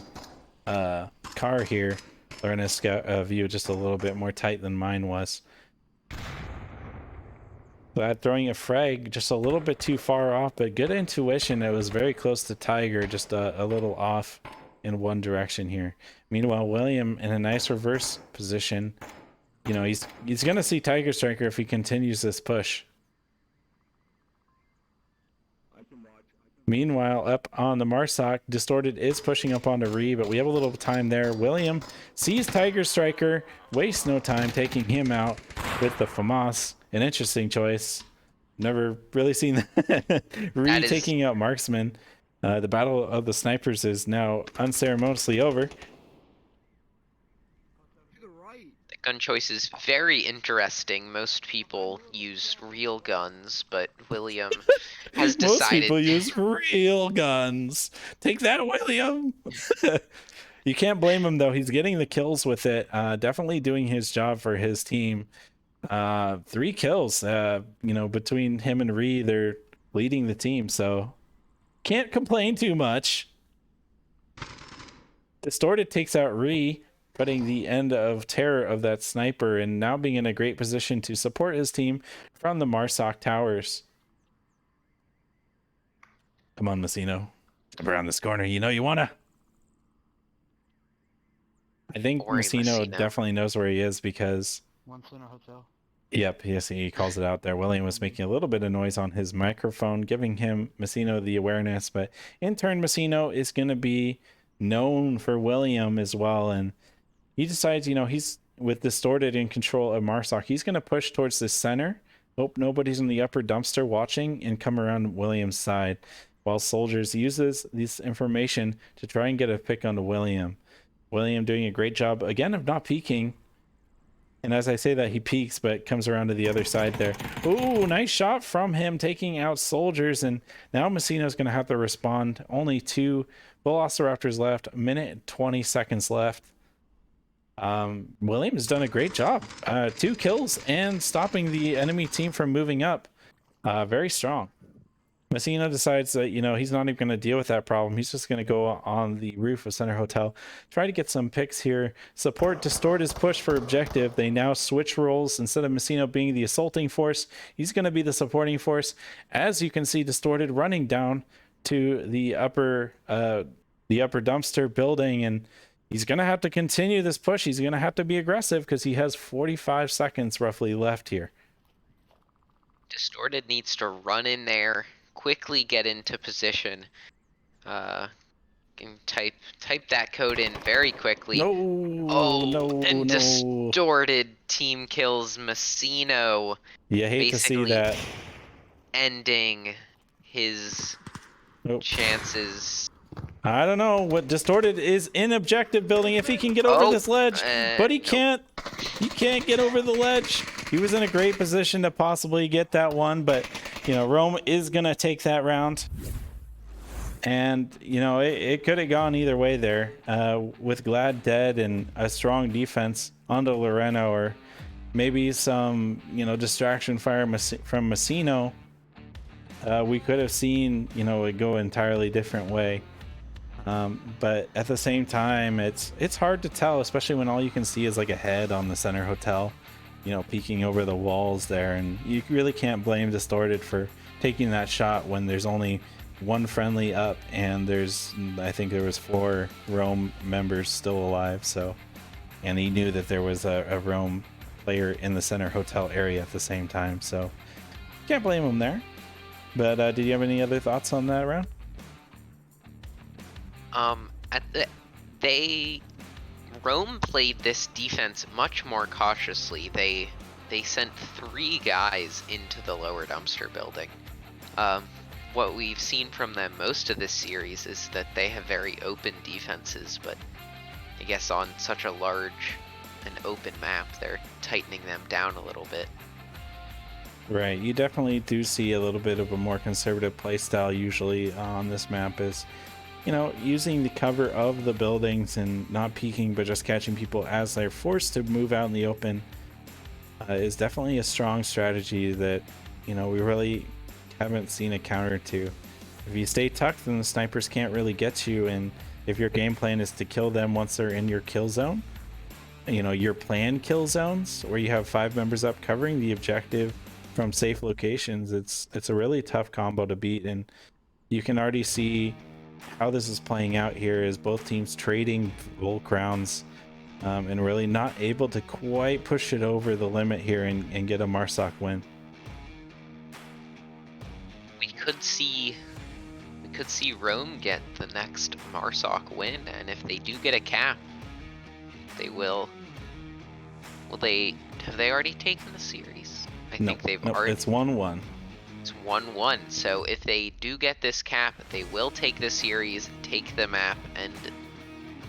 car here. Lorena's view just a little bit more tight than mine was. But throwing a frag just a little bit too far off, but good intuition. It was very close to Tiger, just a little off in one direction here. Meanwhile, William in a nice reverse position. You know, he's going to see Tiger Striker if he continues this push. Meanwhile, up on the Marsoc, Distorted is pushing up onto Ree, but we have a little time there. William sees Tiger Striker, wastes no time taking him out with the FAMAS. An interesting choice. Never really seen that. Ree taking out Marksman. The battle of the snipers is now unceremoniously over. The gun choice is very interesting. Most people use real guns, but William has decided... Most people use real guns. Take that, William! You can't blame him, though. He's getting the kills with it. Definitely doing his job for his team. 3 kills. You know, between him and Ree, they're leading the team, so can't complain too much. Distorted takes out Ree, putting the end of terror of that sniper, and now being in a great position to support his team from the Marsoc towers. Come on, Messino. Step around this corner. You know you wanna. I think Messino definitely knows where he is because... One Center Hotel. Yep, yes, he calls it out there. William was making a little bit of noise on his microphone, giving him Messino the awareness, but in turn, Messino is going to be known for William as well, and he decides, you know, he's with Distorted in control of Marsoc. He's going to push towards the center, hope nobody's in the upper dumpster watching, and come around William's side, while Soldiers uses this information to try and get a pick onto William. William doing a great job, again, of not peeking. And as I say that, he peeks, but comes around to the other side there. Ooh, nice shot from him, taking out Soldiers. And now Messino's going to have to respond. Only 2 Velociraptors left. A minute and 20 seconds left. William has done a great job. 2 kills and stopping the enemy team from moving up. Very strong. Messino decides that, you know, he's not even going to deal with that problem. He's just going to go on the roof of Center Hotel, try to get some picks here. Support Distort his push for objective. They now switch roles. Instead of Messino being the assaulting force, he's going to be the supporting force. As you can see, Distorted running down to the upper dumpster building, and he's going to have to continue this push. He's going to have to be aggressive because he has 45 seconds roughly left here. Distorted needs to run in there, quickly get into position. Can type that code in very quickly. And Distorted team kills Messino. You hate to see that. Ending his chances. I don't know what Distorted is in objective building if he can get over this ledge, but he can't. He can't get over the ledge. He was in a great position to possibly get that one, but you know, Rome is gonna take that round, and you know it could have gone either way there. With Glad dead and a strong defense onto Lorena, or maybe some distraction fire from Messino, we could have seen it go an entirely different way. But at the same time, it's hard to tell, especially when all you can see is like a head on the Center Hotel, peeking over the walls there, and you really can't blame Distorted for taking that shot when there's only one friendly up and I think there was 4 Rome members still alive. So, and he knew that there was a Rome player in the Center Hotel area at the same time, so can't blame him there. But did you have any other thoughts on that round? Rome played this defense much more cautiously. They sent 3 guys into the lower dumpster building. What we've seen from them most of this series is that they have very open defenses, but I guess on such a large and open map, they're tightening them down a little bit. Right, you definitely do see a little bit of a more conservative playstyle usually on this map, is, you know, using the cover of the buildings and not peeking but just catching people as they're forced to move out in the open is definitely a strong strategy that, you know, we really haven't seen a counter to. If you stay tucked, then the snipers can't really get you, and if your game plan is to kill them once they're in your kill zone, you know, your planned kill zones where you have 5 members up covering the objective from safe locations, it's a really tough combo to beat. And you can already see how this is playing out here, is both teams trading gold crowns and really not able to quite push it over the limit here and get a Marsoc win. We could see Rome get the next Marsoc win, and if they do get a cap, they will. Have they already taken the series? I think they've already. It's 1-1. It's 1-1. So if they do get this cap, they will take the series, take the map, and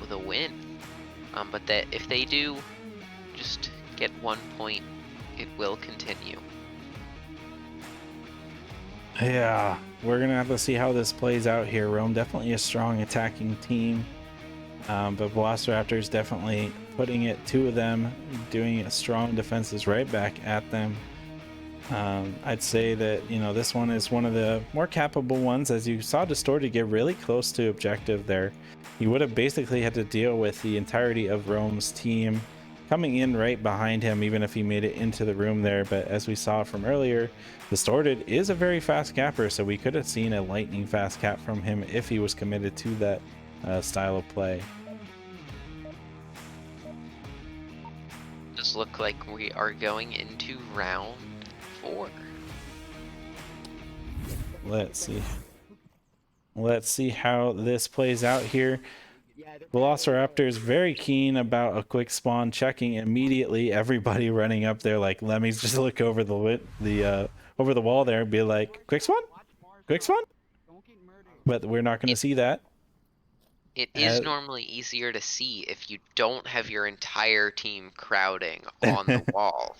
with a win. But that if they do just get 1 point, it will continue. Yeah, we're gonna have to see how this plays out here. Rome definitely a strong attacking team, but VRML definitely putting it, 2 of them doing strong defenses right back at them. I'd say that, you know, this one is one of the more capable ones. As you saw Distorted get really close to objective there, he would have basically had to deal with the entirety of Rome's team coming in right behind him, even if he made it into the room there. But as we saw from earlier, Distorted is a very fast capper, so we could have seen a lightning fast cap from him if he was committed to that style of play. Does look like we are going into round 4. Let's see how this plays out here. VRML very keen about a quick spawn, checking immediately. Everybody running up there like lemmings, just look over the over the wall there and be like, quick spawn, but we're not going to see that. It is normally easier to see if you don't have your entire team crowding on the wall.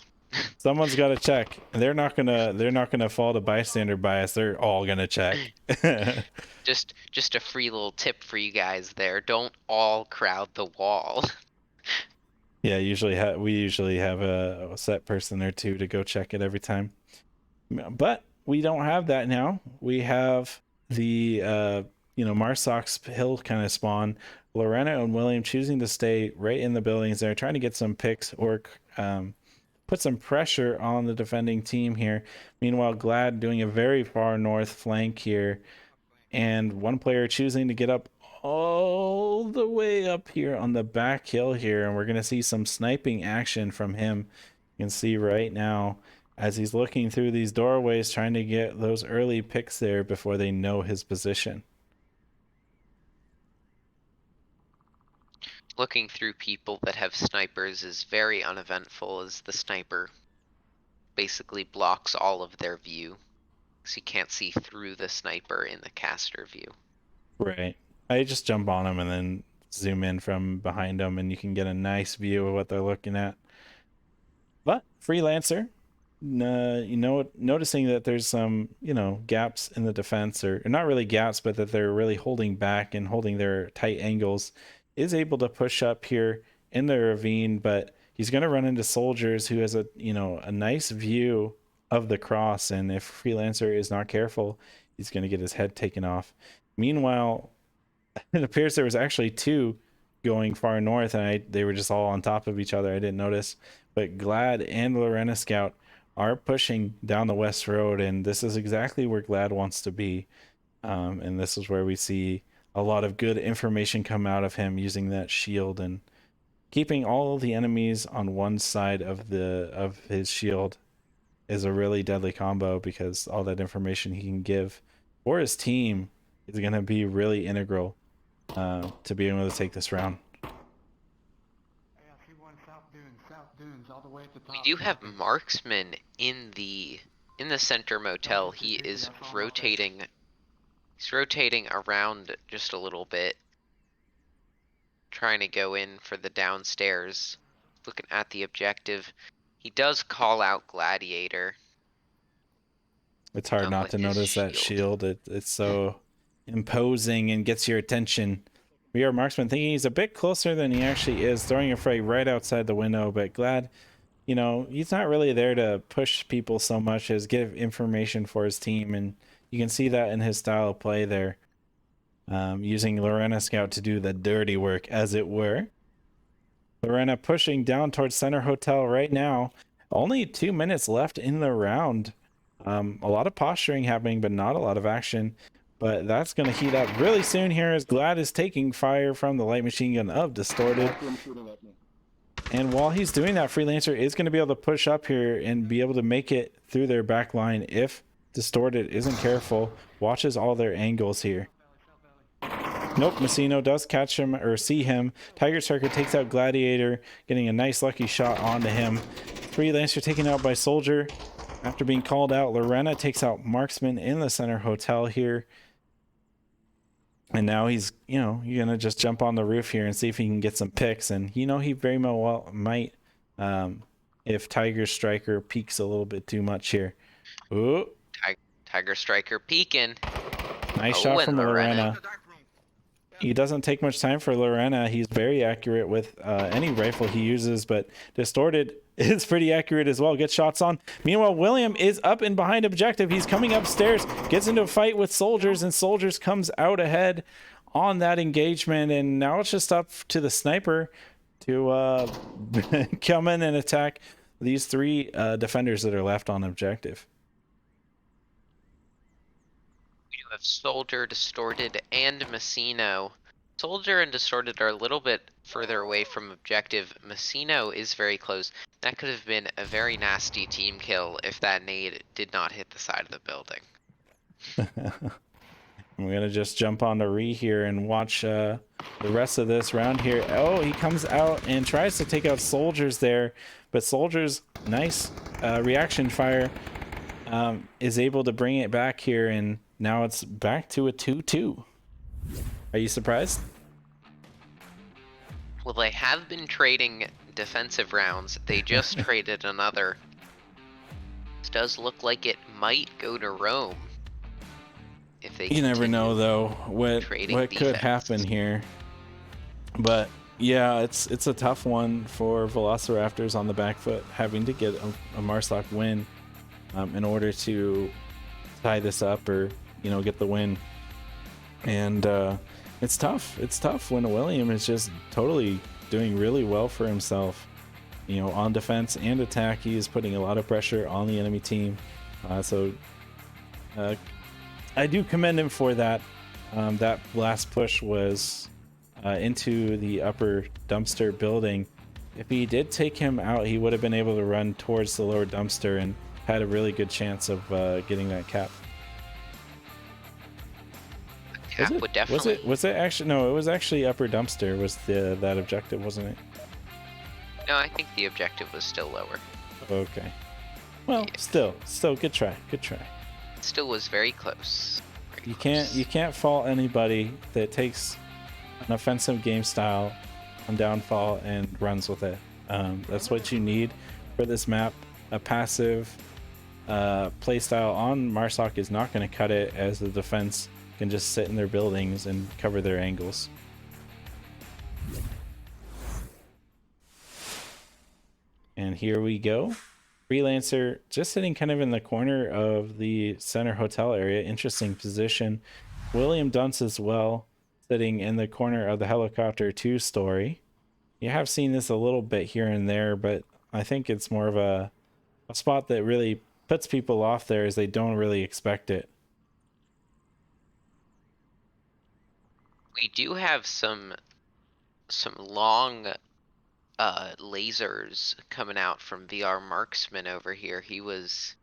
Someone's got to check. They're not gonna fall to bystander bias. They're all gonna check. just a free little tip for you guys there. Don't all crowd the wall. Yeah, we usually have a set person or 2 to go check it every time. But we don't have that now. We have the Marsoc's hill kind of spawn. Lorena and William choosing to stay right in the buildings there, trying to get some picks or put some pressure on the defending team here. Meanwhile, Glad doing a very far north flank here, and one player choosing to get up all the way up here on the back hill here, and we're going to see some sniping action from him. You can see right now as he's looking through these doorways, trying to get those early picks there before they know his position. Looking through people that have snipers is very uneventful, as the sniper basically blocks all of their view, so you can't see through the sniper in the caster view. Right. I just jump on them and then zoom in from behind them, and you can get a nice view of what they're looking at. But Freelancer, noticing that there's some, gaps in the defense, or not really gaps, but that they're really holding back and holding their tight angles, is able to push up here in the ravine. But he's going to run into soldiers who has a nice view of the cross, and if Freelancer is not careful, he's going to get his head taken off. Meanwhile, it appears there was actually 2 going far north, and they were just all on top of each other. I didn't notice, but Glad and Lorena Scout are pushing down the west road, and this is exactly where Glad wants to be. And this is where we see a lot of good information come out of him, using that shield and keeping all the enemies on one side of his shield is a really deadly combo, because all that information he can give for his team is going to be really integral to being able to take this round. We do have Marksman in the center motel. He is rotating. He's rotating around just a little bit, trying to go in for the downstairs. Looking at the objective. He does call out Gladiator. It's hard not But to his notice that shield. It's so imposing and gets your attention. VR Marksman thinking he's a bit closer than he actually is, throwing a fray right outside the window, but glad, you know, he's not really there to push people so much as give information for his team, and you can see that in his style of play there, using Lorena Scout to do the dirty work, as it were. Lorena pushing down towards Center Hotel right now. Only 2 minutes left in the round. A lot of posturing happening, but not a lot of action. But that's going to heat up really soon here as Glad is taking fire from the light machine gun of Distorted. And while he's doing that, Freelancer is going to be able to push up here and be able to make it through their back line if Distorted isn't careful. Watches all their angles here. Nope, Messino does catch him or see him. Tiger Striker takes out Gladiator, getting a nice lucky shot onto him. Freelancer taken out by Soldier. After being called out, Lorena takes out Marksman in the Center Hotel here. And now he's, you know, you're going to just jump on the roof here and see if he can get some picks. And, you know, he very well might if Tiger Striker peeks a little bit too much here. Ooh. Tiger Striker peeking. Nice shot from Lorena. He doesn't take much time for Lorena. He's very accurate with any rifle he uses, but Distorted is pretty accurate as well. Gets shots on. Meanwhile, William is up and behind objective. He's coming upstairs, gets into a fight with Soldiers, and Soldiers comes out ahead on that engagement. And now it's just up to the sniper to come in and attack these three defenders that are left on objective. We do have Soldier, Distorted, and Messino. Soldier and Distorted are a little bit further away from objective. Messino is very close. That could have been a very nasty team kill if that nade did not hit the side of the building. I'm going to just jump on to Ree here and watch the rest of this round here. Oh, he comes out and tries to take out Soldiers there, but Soldiers, nice reaction fire, is able to bring it back here, and now it's back to a 2-2. Are you surprised? Well, they have been trading defensive rounds. They just traded another. This does look like it might go to Rome. If they you never know though what could happen here. But yeah, it's a tough one for Velociraptors on the back foot, having to get a Marsoc win in order to tie this up or, you know, get the win. And it's tough. It's tough when William is just totally doing really well for himself. You know, on defense and attack, he is putting a lot of pressure on the enemy team. So I do commend him for that. That last push was into the upper dumpster building. If he did take him out, he would have been able to run towards the lower dumpster and had a really good chance of getting that cap. Cap would definitely. Was it actually? No, it was actually upper dumpster was that objective, wasn't it? No, I think the objective was still lower. Okay. Well, yeah. Still, good try. Good try. Still was very close. You can't fault anybody that takes an offensive game style on downfall and runs with it. That's what you need for this map. A passive play style on Marsoc is not going to cut it, as the defense can just sit in their buildings and cover their angles. And here we go. Freelancer just sitting kind of in the corner of the center hotel area. Interesting position. William Dunce as well, sitting in the corner of the helicopter 2 story. You have seen this a little bit here and there, but I think it's more of a spot that really puts people off there, as they don't really expect it. We do have some long lasers coming out from VR Marksman over here. He was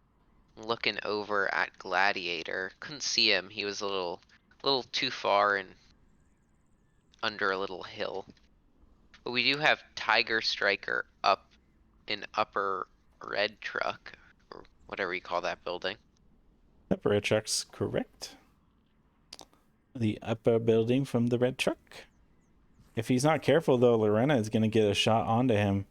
looking over at Gladiator. Couldn't see him. He was a little too far and under a little hill. But we do have Tiger Striker up in upper red truck, or whatever you call that building. Upper red truck's correct. The upper building from the red truck. If he's not careful, though, Lorena is going to get a shot onto him.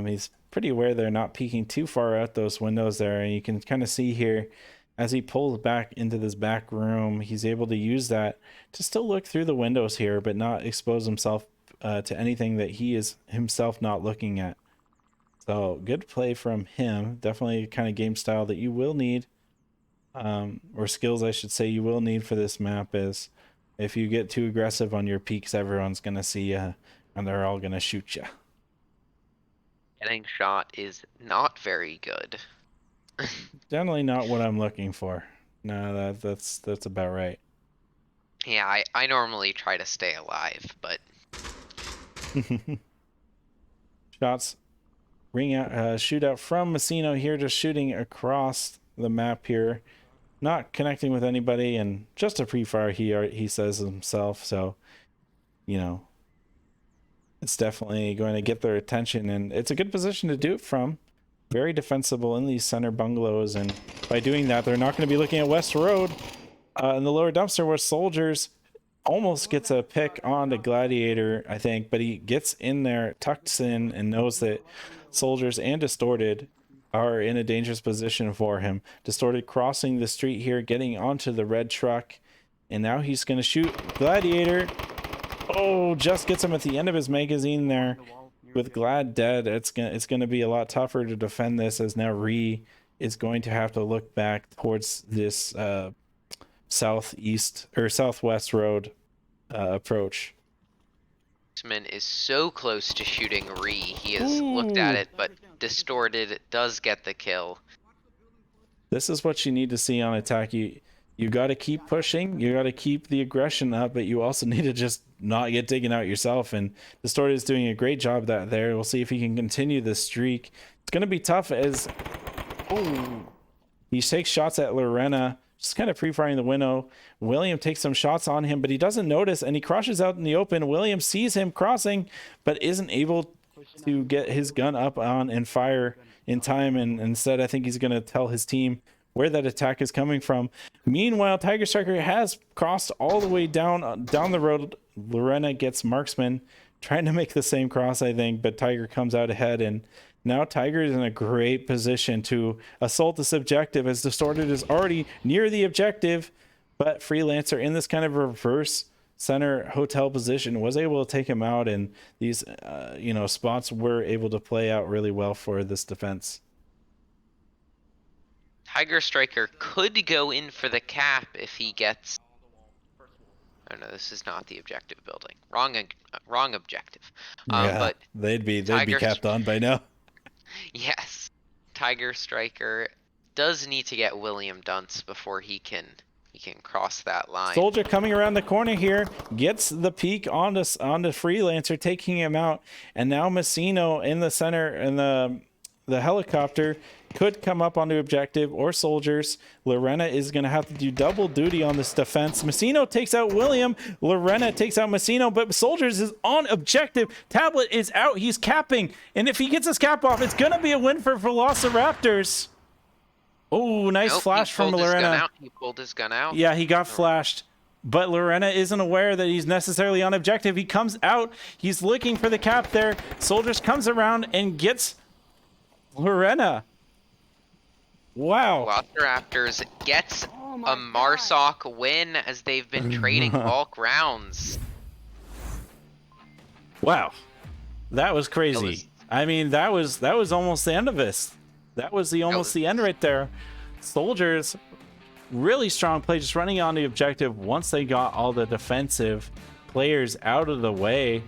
He's pretty aware they're not peeking too far out those windows there. And you can kind of see here, as he pulls back into this back room, he's able to use that to still look through the windows here, but not expose himself to anything that he is himself not looking at. So good play from him. Definitely kind of game style that you will need, or skills I should say you will need for this map, is if you get too aggressive on your peaks, everyone's going to see you and they're all going to shoot you. Getting shot is not very good. Generally not what I'm looking for. No, that's about right. Yeah, I normally try to stay alive, but Shots ring out, shootout from Messino here, just shooting across the map here, not connecting with anybody, and just a pre-fire, he says himself. So, you know, it's definitely going to get their attention, and it's a good position to do it from. Very defensible in these center bungalows, and by doing that, they're not going to be looking at West Road in the lower dumpster, where Soldiers almost gets a pick on the Gladiator, I think, but he gets in there, tucks in, and knows that Soldiers and Distorted are in a dangerous position for him. Distorted crossing the street here, getting onto the red truck, and now he's going to shoot Gladiator. Oh, just gets him at the end of his magazine there. With Glad dead, it's gonna be a lot tougher to defend this, as now Ree is going to have to look back towards this southeast or southwest road approach. Marksman is so close to shooting Ree. He has looked at it, but Distorted does get the kill. This is what you need to see on attack. You got to keep pushing. You got to keep the aggression up, but you also need to just not get taken out yourself. And Distorted is doing a great job there. We'll see if he can continue this streak. It's going to be tough as he takes shots at Lorena, just kind of pre-firing the window. William takes some shots on him, but he doesn't notice, and he crashes out in the open. William sees him crossing, but isn't able to get his gun up on and fire in time. And instead, I think he's going to tell his team where that attack is coming from. Meanwhile, Tiger Striker has crossed all the way down the road. Lorena gets Marksman, trying to make the same cross, I think, but Tiger comes out ahead, and now Tiger is in a great position to assault this objective, as Distorted is already near the objective, but Freelancer, in this kind of reverse center hotel position, was able to take him out, and these spots were able to play out really well for this defense. Tiger Striker could go in for the cap if he gets... Oh no, this is not the objective building. Wrong objective. Yeah, but they'd be capped on by now. Yes, Tiger Striker does need to get William Dunce before he can cross that line. Soldier coming around the corner here, gets the peek on the Freelancer, taking him out, and now Messino in the center, and the helicopter could come up onto objective, or Soldiers. Lorena is going to have to do double duty on this defense. Messino takes out William. Lorena takes out Messino, but Soldiers is on objective. Tablet is out. He's capping. And if he gets his cap off, it's going to be a win for VRML. Oh, nice flash from Lorena. He pulled his gun out. Yeah, he got flashed. But Lorena isn't aware that he's necessarily on objective. He comes out. He's looking for the cap there. Soldiers comes around and gets Lorena. Wow. VRML gets a Marsoc win, as they've been trading bulk rounds. Wow. That was crazy. I mean, that was almost the end of this. That was the end right there. Soldiers, really strong play, just running on the objective once they got all the defensive players out of the way.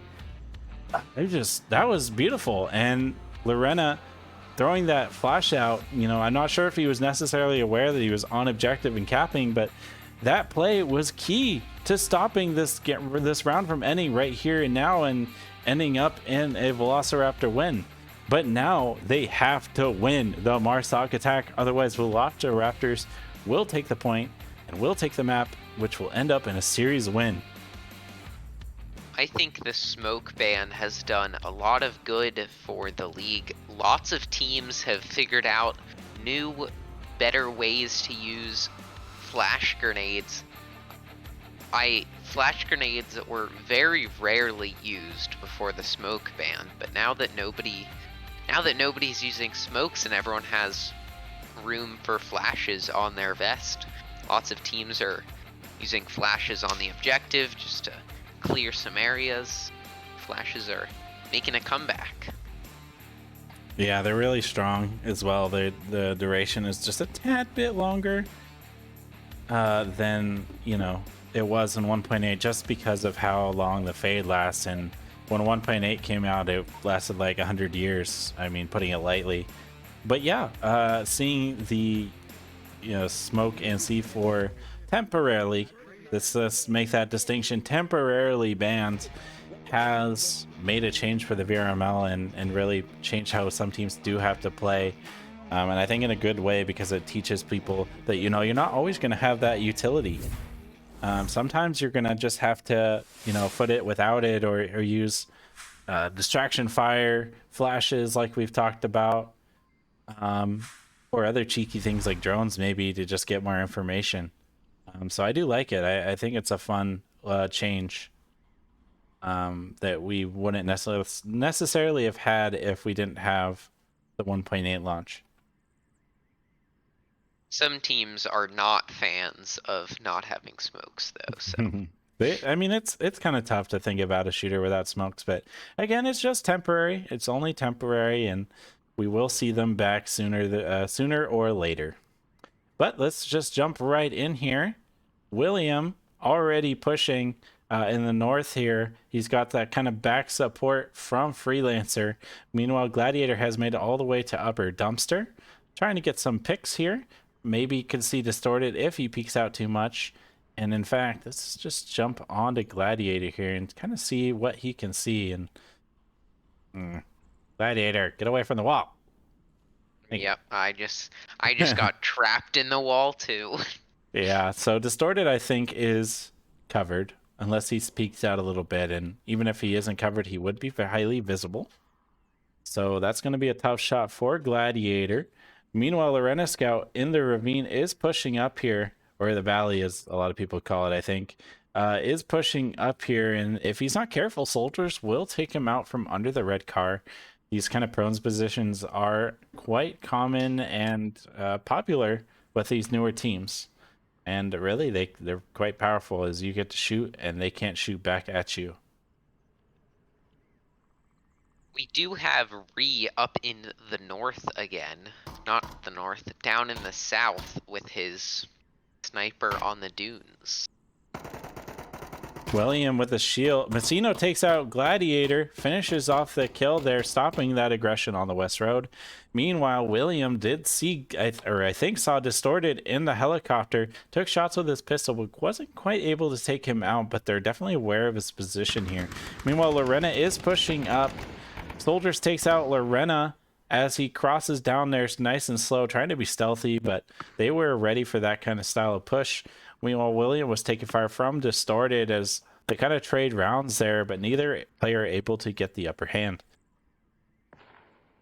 That was beautiful. And Lorena throwing that flash out, I'm not sure if he was necessarily aware that he was on objective and capping, but that play was key to stopping this round from ending right here and now, and ending up in a Velociraptor win. But now they have to win the Marsoc attack, otherwise Velociraptors will take the point and will take the map, which will end up in a series win. I think the smoke ban has done a lot of good for the league. Lots of teams have figured out new, better ways to use flash grenades. Flash grenades were very rarely used before the smoke ban, but now that nobody's using smokes and everyone has room for flashes on their vest, lots of teams are using flashes on the objective just to clear some areas. Flashes are making a comeback. Yeah, they're really strong as well. The duration is just a tad bit longer than, you know, it was in 1.8, just because of how long the fade lasts. And when 1.8 came out, it lasted like 100 years. I mean, putting it lightly. But yeah, seeing the, you know, smoke and C4 temporarily, let's make that distinction, temporarily banned, has made a change for the VRML and really changed how some teams do have to play. And I think in a good way, because it teaches people that, you know, you're not always going to have that utility. Sometimes you're going to just have to, you know, foot it without it, or use distraction fire, flashes like we've talked about, or other cheeky things like drones maybe to just get more information. So I do like it. I think it's a fun change that we wouldn't necessarily have had if we didn't have the 1.8 launch. Some teams are not fans of not having smokes, though, so. I mean, it's kind of tough to think about a shooter without smokes, but again, it's just temporary. It's only temporary, and we will see them back sooner or later. But let's just jump right in here. William already pushing in the north here. He's got that kind of back support from Freelancer. Meanwhile, Gladiator has made it all the way to upper dumpster, trying to get some picks here. Maybe could see Distorted if he peeks out too much. And in fact, let's just jump onto Gladiator here and kind of see what he can see. And Gladiator, get away from the wall. Yep, I just got trapped in the wall too. Yeah, so Distorted, I think, is covered unless he peeks out a little bit. And even if he isn't covered, he would be highly visible. So that's going to be a tough shot for Gladiator. Meanwhile, Lorena Scout in the ravine is pushing up here, or the valley as a lot of people call it, I think, is pushing up here. And if he's not careful, soldiers will take him out from under the red car. These kind of prone positions are quite common and popular with these newer teams. And really, they're quite powerful, as you get to shoot and they can't shoot back at you. We do have Ree up in the north again. Not the north, down in the south with his sniper on the dunes. William with a shield. Messino takes out Gladiator, finishes off the kill there, stopping that aggression on the west road. Meanwhile, William did see, I think saw Distorted in the helicopter, took shots with his pistol, but wasn't quite able to take him out, but they're definitely aware of his position here. Meanwhile, Lorena is pushing up. Soldiers takes out Lorena as he crosses down there nice and slow, trying to be stealthy, but they were ready for that kind of style of push. Meanwhile, William was taking fire from Distorted as they kind of trade rounds there, but neither player able to get the upper hand.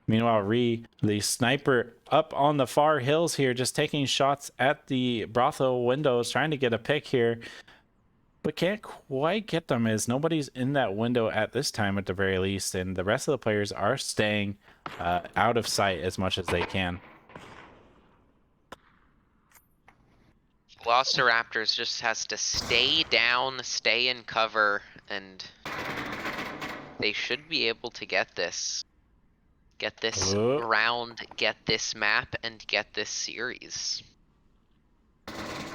Meanwhile, Ree, the sniper up on the far hills here, just taking shots at the brothel windows, trying to get a pick here, but can't quite get them as nobody's in that window at this time at the very least, and the rest of the players are staying out of sight as much as they can. VRML just has to stay down, stay in cover, and they should be able to get this. Get this round, get this map, and get this series.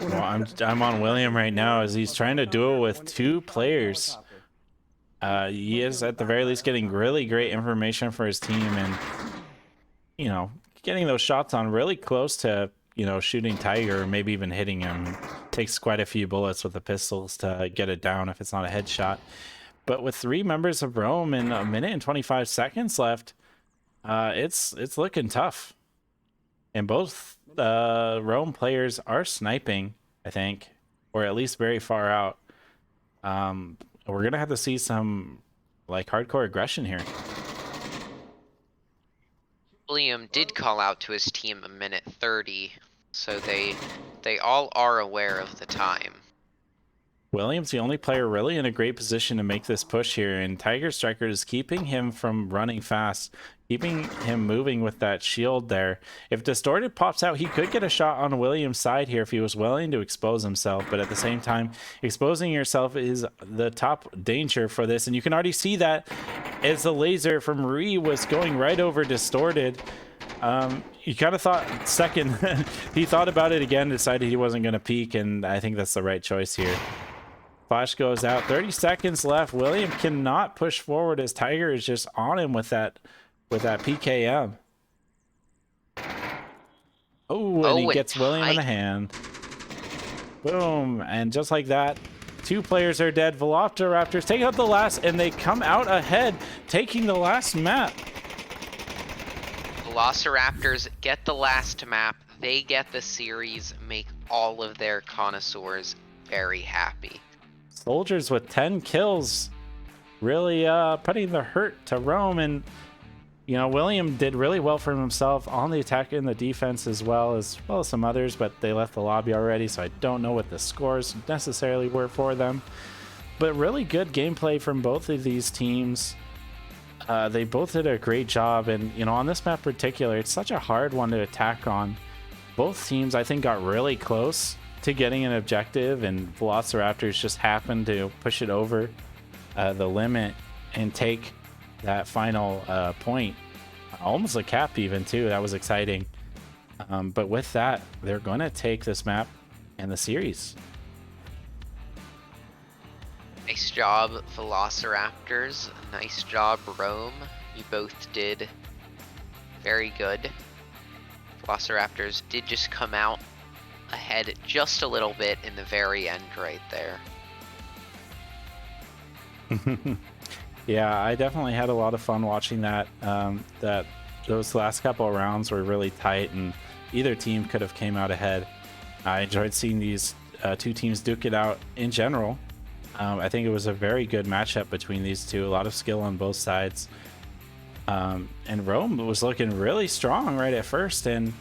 Well, I'm on William right now as he's trying to duel with two players. He is at the very least getting really great information for his team, and you know, getting those shots on really close to, you know, shooting Tiger or maybe even hitting him. Takes quite a few bullets with the pistols to get it down if it's not a headshot. But with 3 members of Rome and 1 minute and 25 seconds left, it's looking tough. And both Rome players are sniping, I think, or at least very far out. we're gonna have to see some like hardcore aggression here. William did call out to his team a minute 30, so they all are aware of the time. William's the only player really in a great position to make this push here, and Tiger Striker is keeping him from running fast, keeping him moving with that shield there. If Distorted pops out, he could get a shot on William's side here if he was willing to expose himself, but at the same time, exposing yourself is the top danger for this, and you can already see that as the laser from Ree was going right over Distorted. You kind of thought second, he thought about it again, decided he wasn't going to peek, and I think that's the right choice here. Flash goes out, 30 seconds left. William cannot push forward as Tiger is just on him with that PKM. Oh, and he gets William in the hand. Boom, and just like that, 2 players are dead. VRML take out the last, and they come out ahead, taking the last map. VRML get the last map, they get the series, make all of their connoisseurs very happy. Soldiers with 10 kills, really putting the hurt to Rome, and you know, William did really well for himself on the attack and the defense as well as some others, but they left the lobby already, so I don't know what the scores necessarily were for them. But really good gameplay from both of these teams. They both did a great job, and you know, on this map in particular, it's such a hard one to attack on. Both teams, I think, got really close to getting an objective, and VRML just happened to push it over the limit and take that final point, almost a cap even too. That was exciting. But with that, they're going to take this map and the series. Nice job, VRML. Nice job, Rome. You both did very good. VRML did just come out ahead just a little bit in the very end right there. Yeah, I definitely had a lot of fun watching that. Those last couple of rounds were really tight, and either team could have came out ahead. I enjoyed seeing these 2 teams duke it out in general. I think it was a very good matchup between these two. A lot of skill on both sides. And Rome was looking really strong right at first, and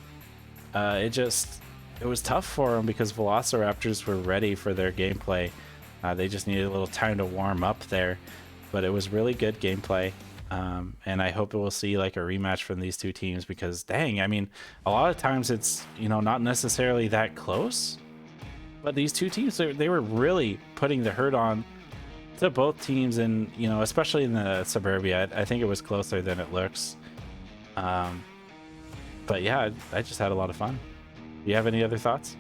it was tough for them because VRML were ready for their gameplay. They just needed a little time to warm up there, but it was really good gameplay. And I hope we'll see like a rematch from these 2 teams, because dang, I mean, a lot of times it's, you know, not necessarily that close, but these 2 teams, they were really putting the hurt on to both teams, and you know, especially in the suburbia, I think it was closer than it looks. But yeah, I just had a lot of fun. Do you have any other thoughts?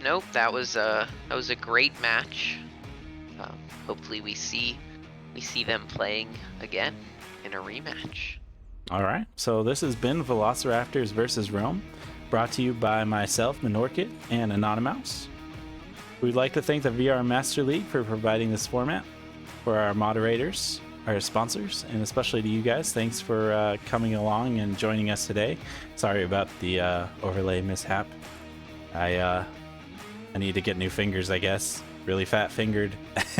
Nope, that was a great match. Hopefully we see them playing again in a rematch. All right, so this has been VRML versus Rome, brought to you by myself, Monorchid, and Anonymouse. We'd like to thank the VR Master League for providing this format, for our moderators, our sponsors, and especially to you guys. Thanks for coming along and joining us today. Sorry about the overlay mishap. I need to get new fingers, I guess. Really fat fingered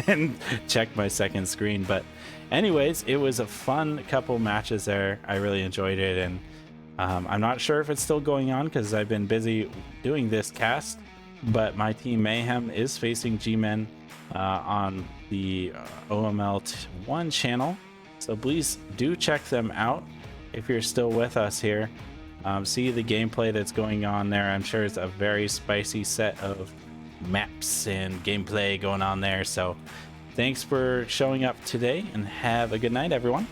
and check my second screen. But anyways, it was a fun couple matches there. I really enjoyed it, and I'm not sure if it's still going on because I've been busy doing this cast, but my team Mayhem is facing G-Men on the OML1 channel, so please do check them out if you're still with us here. See the gameplay that's going on there. I'm sure it's a very spicy set of maps and gameplay going on there. So thanks for showing up today, and have a good night, everyone.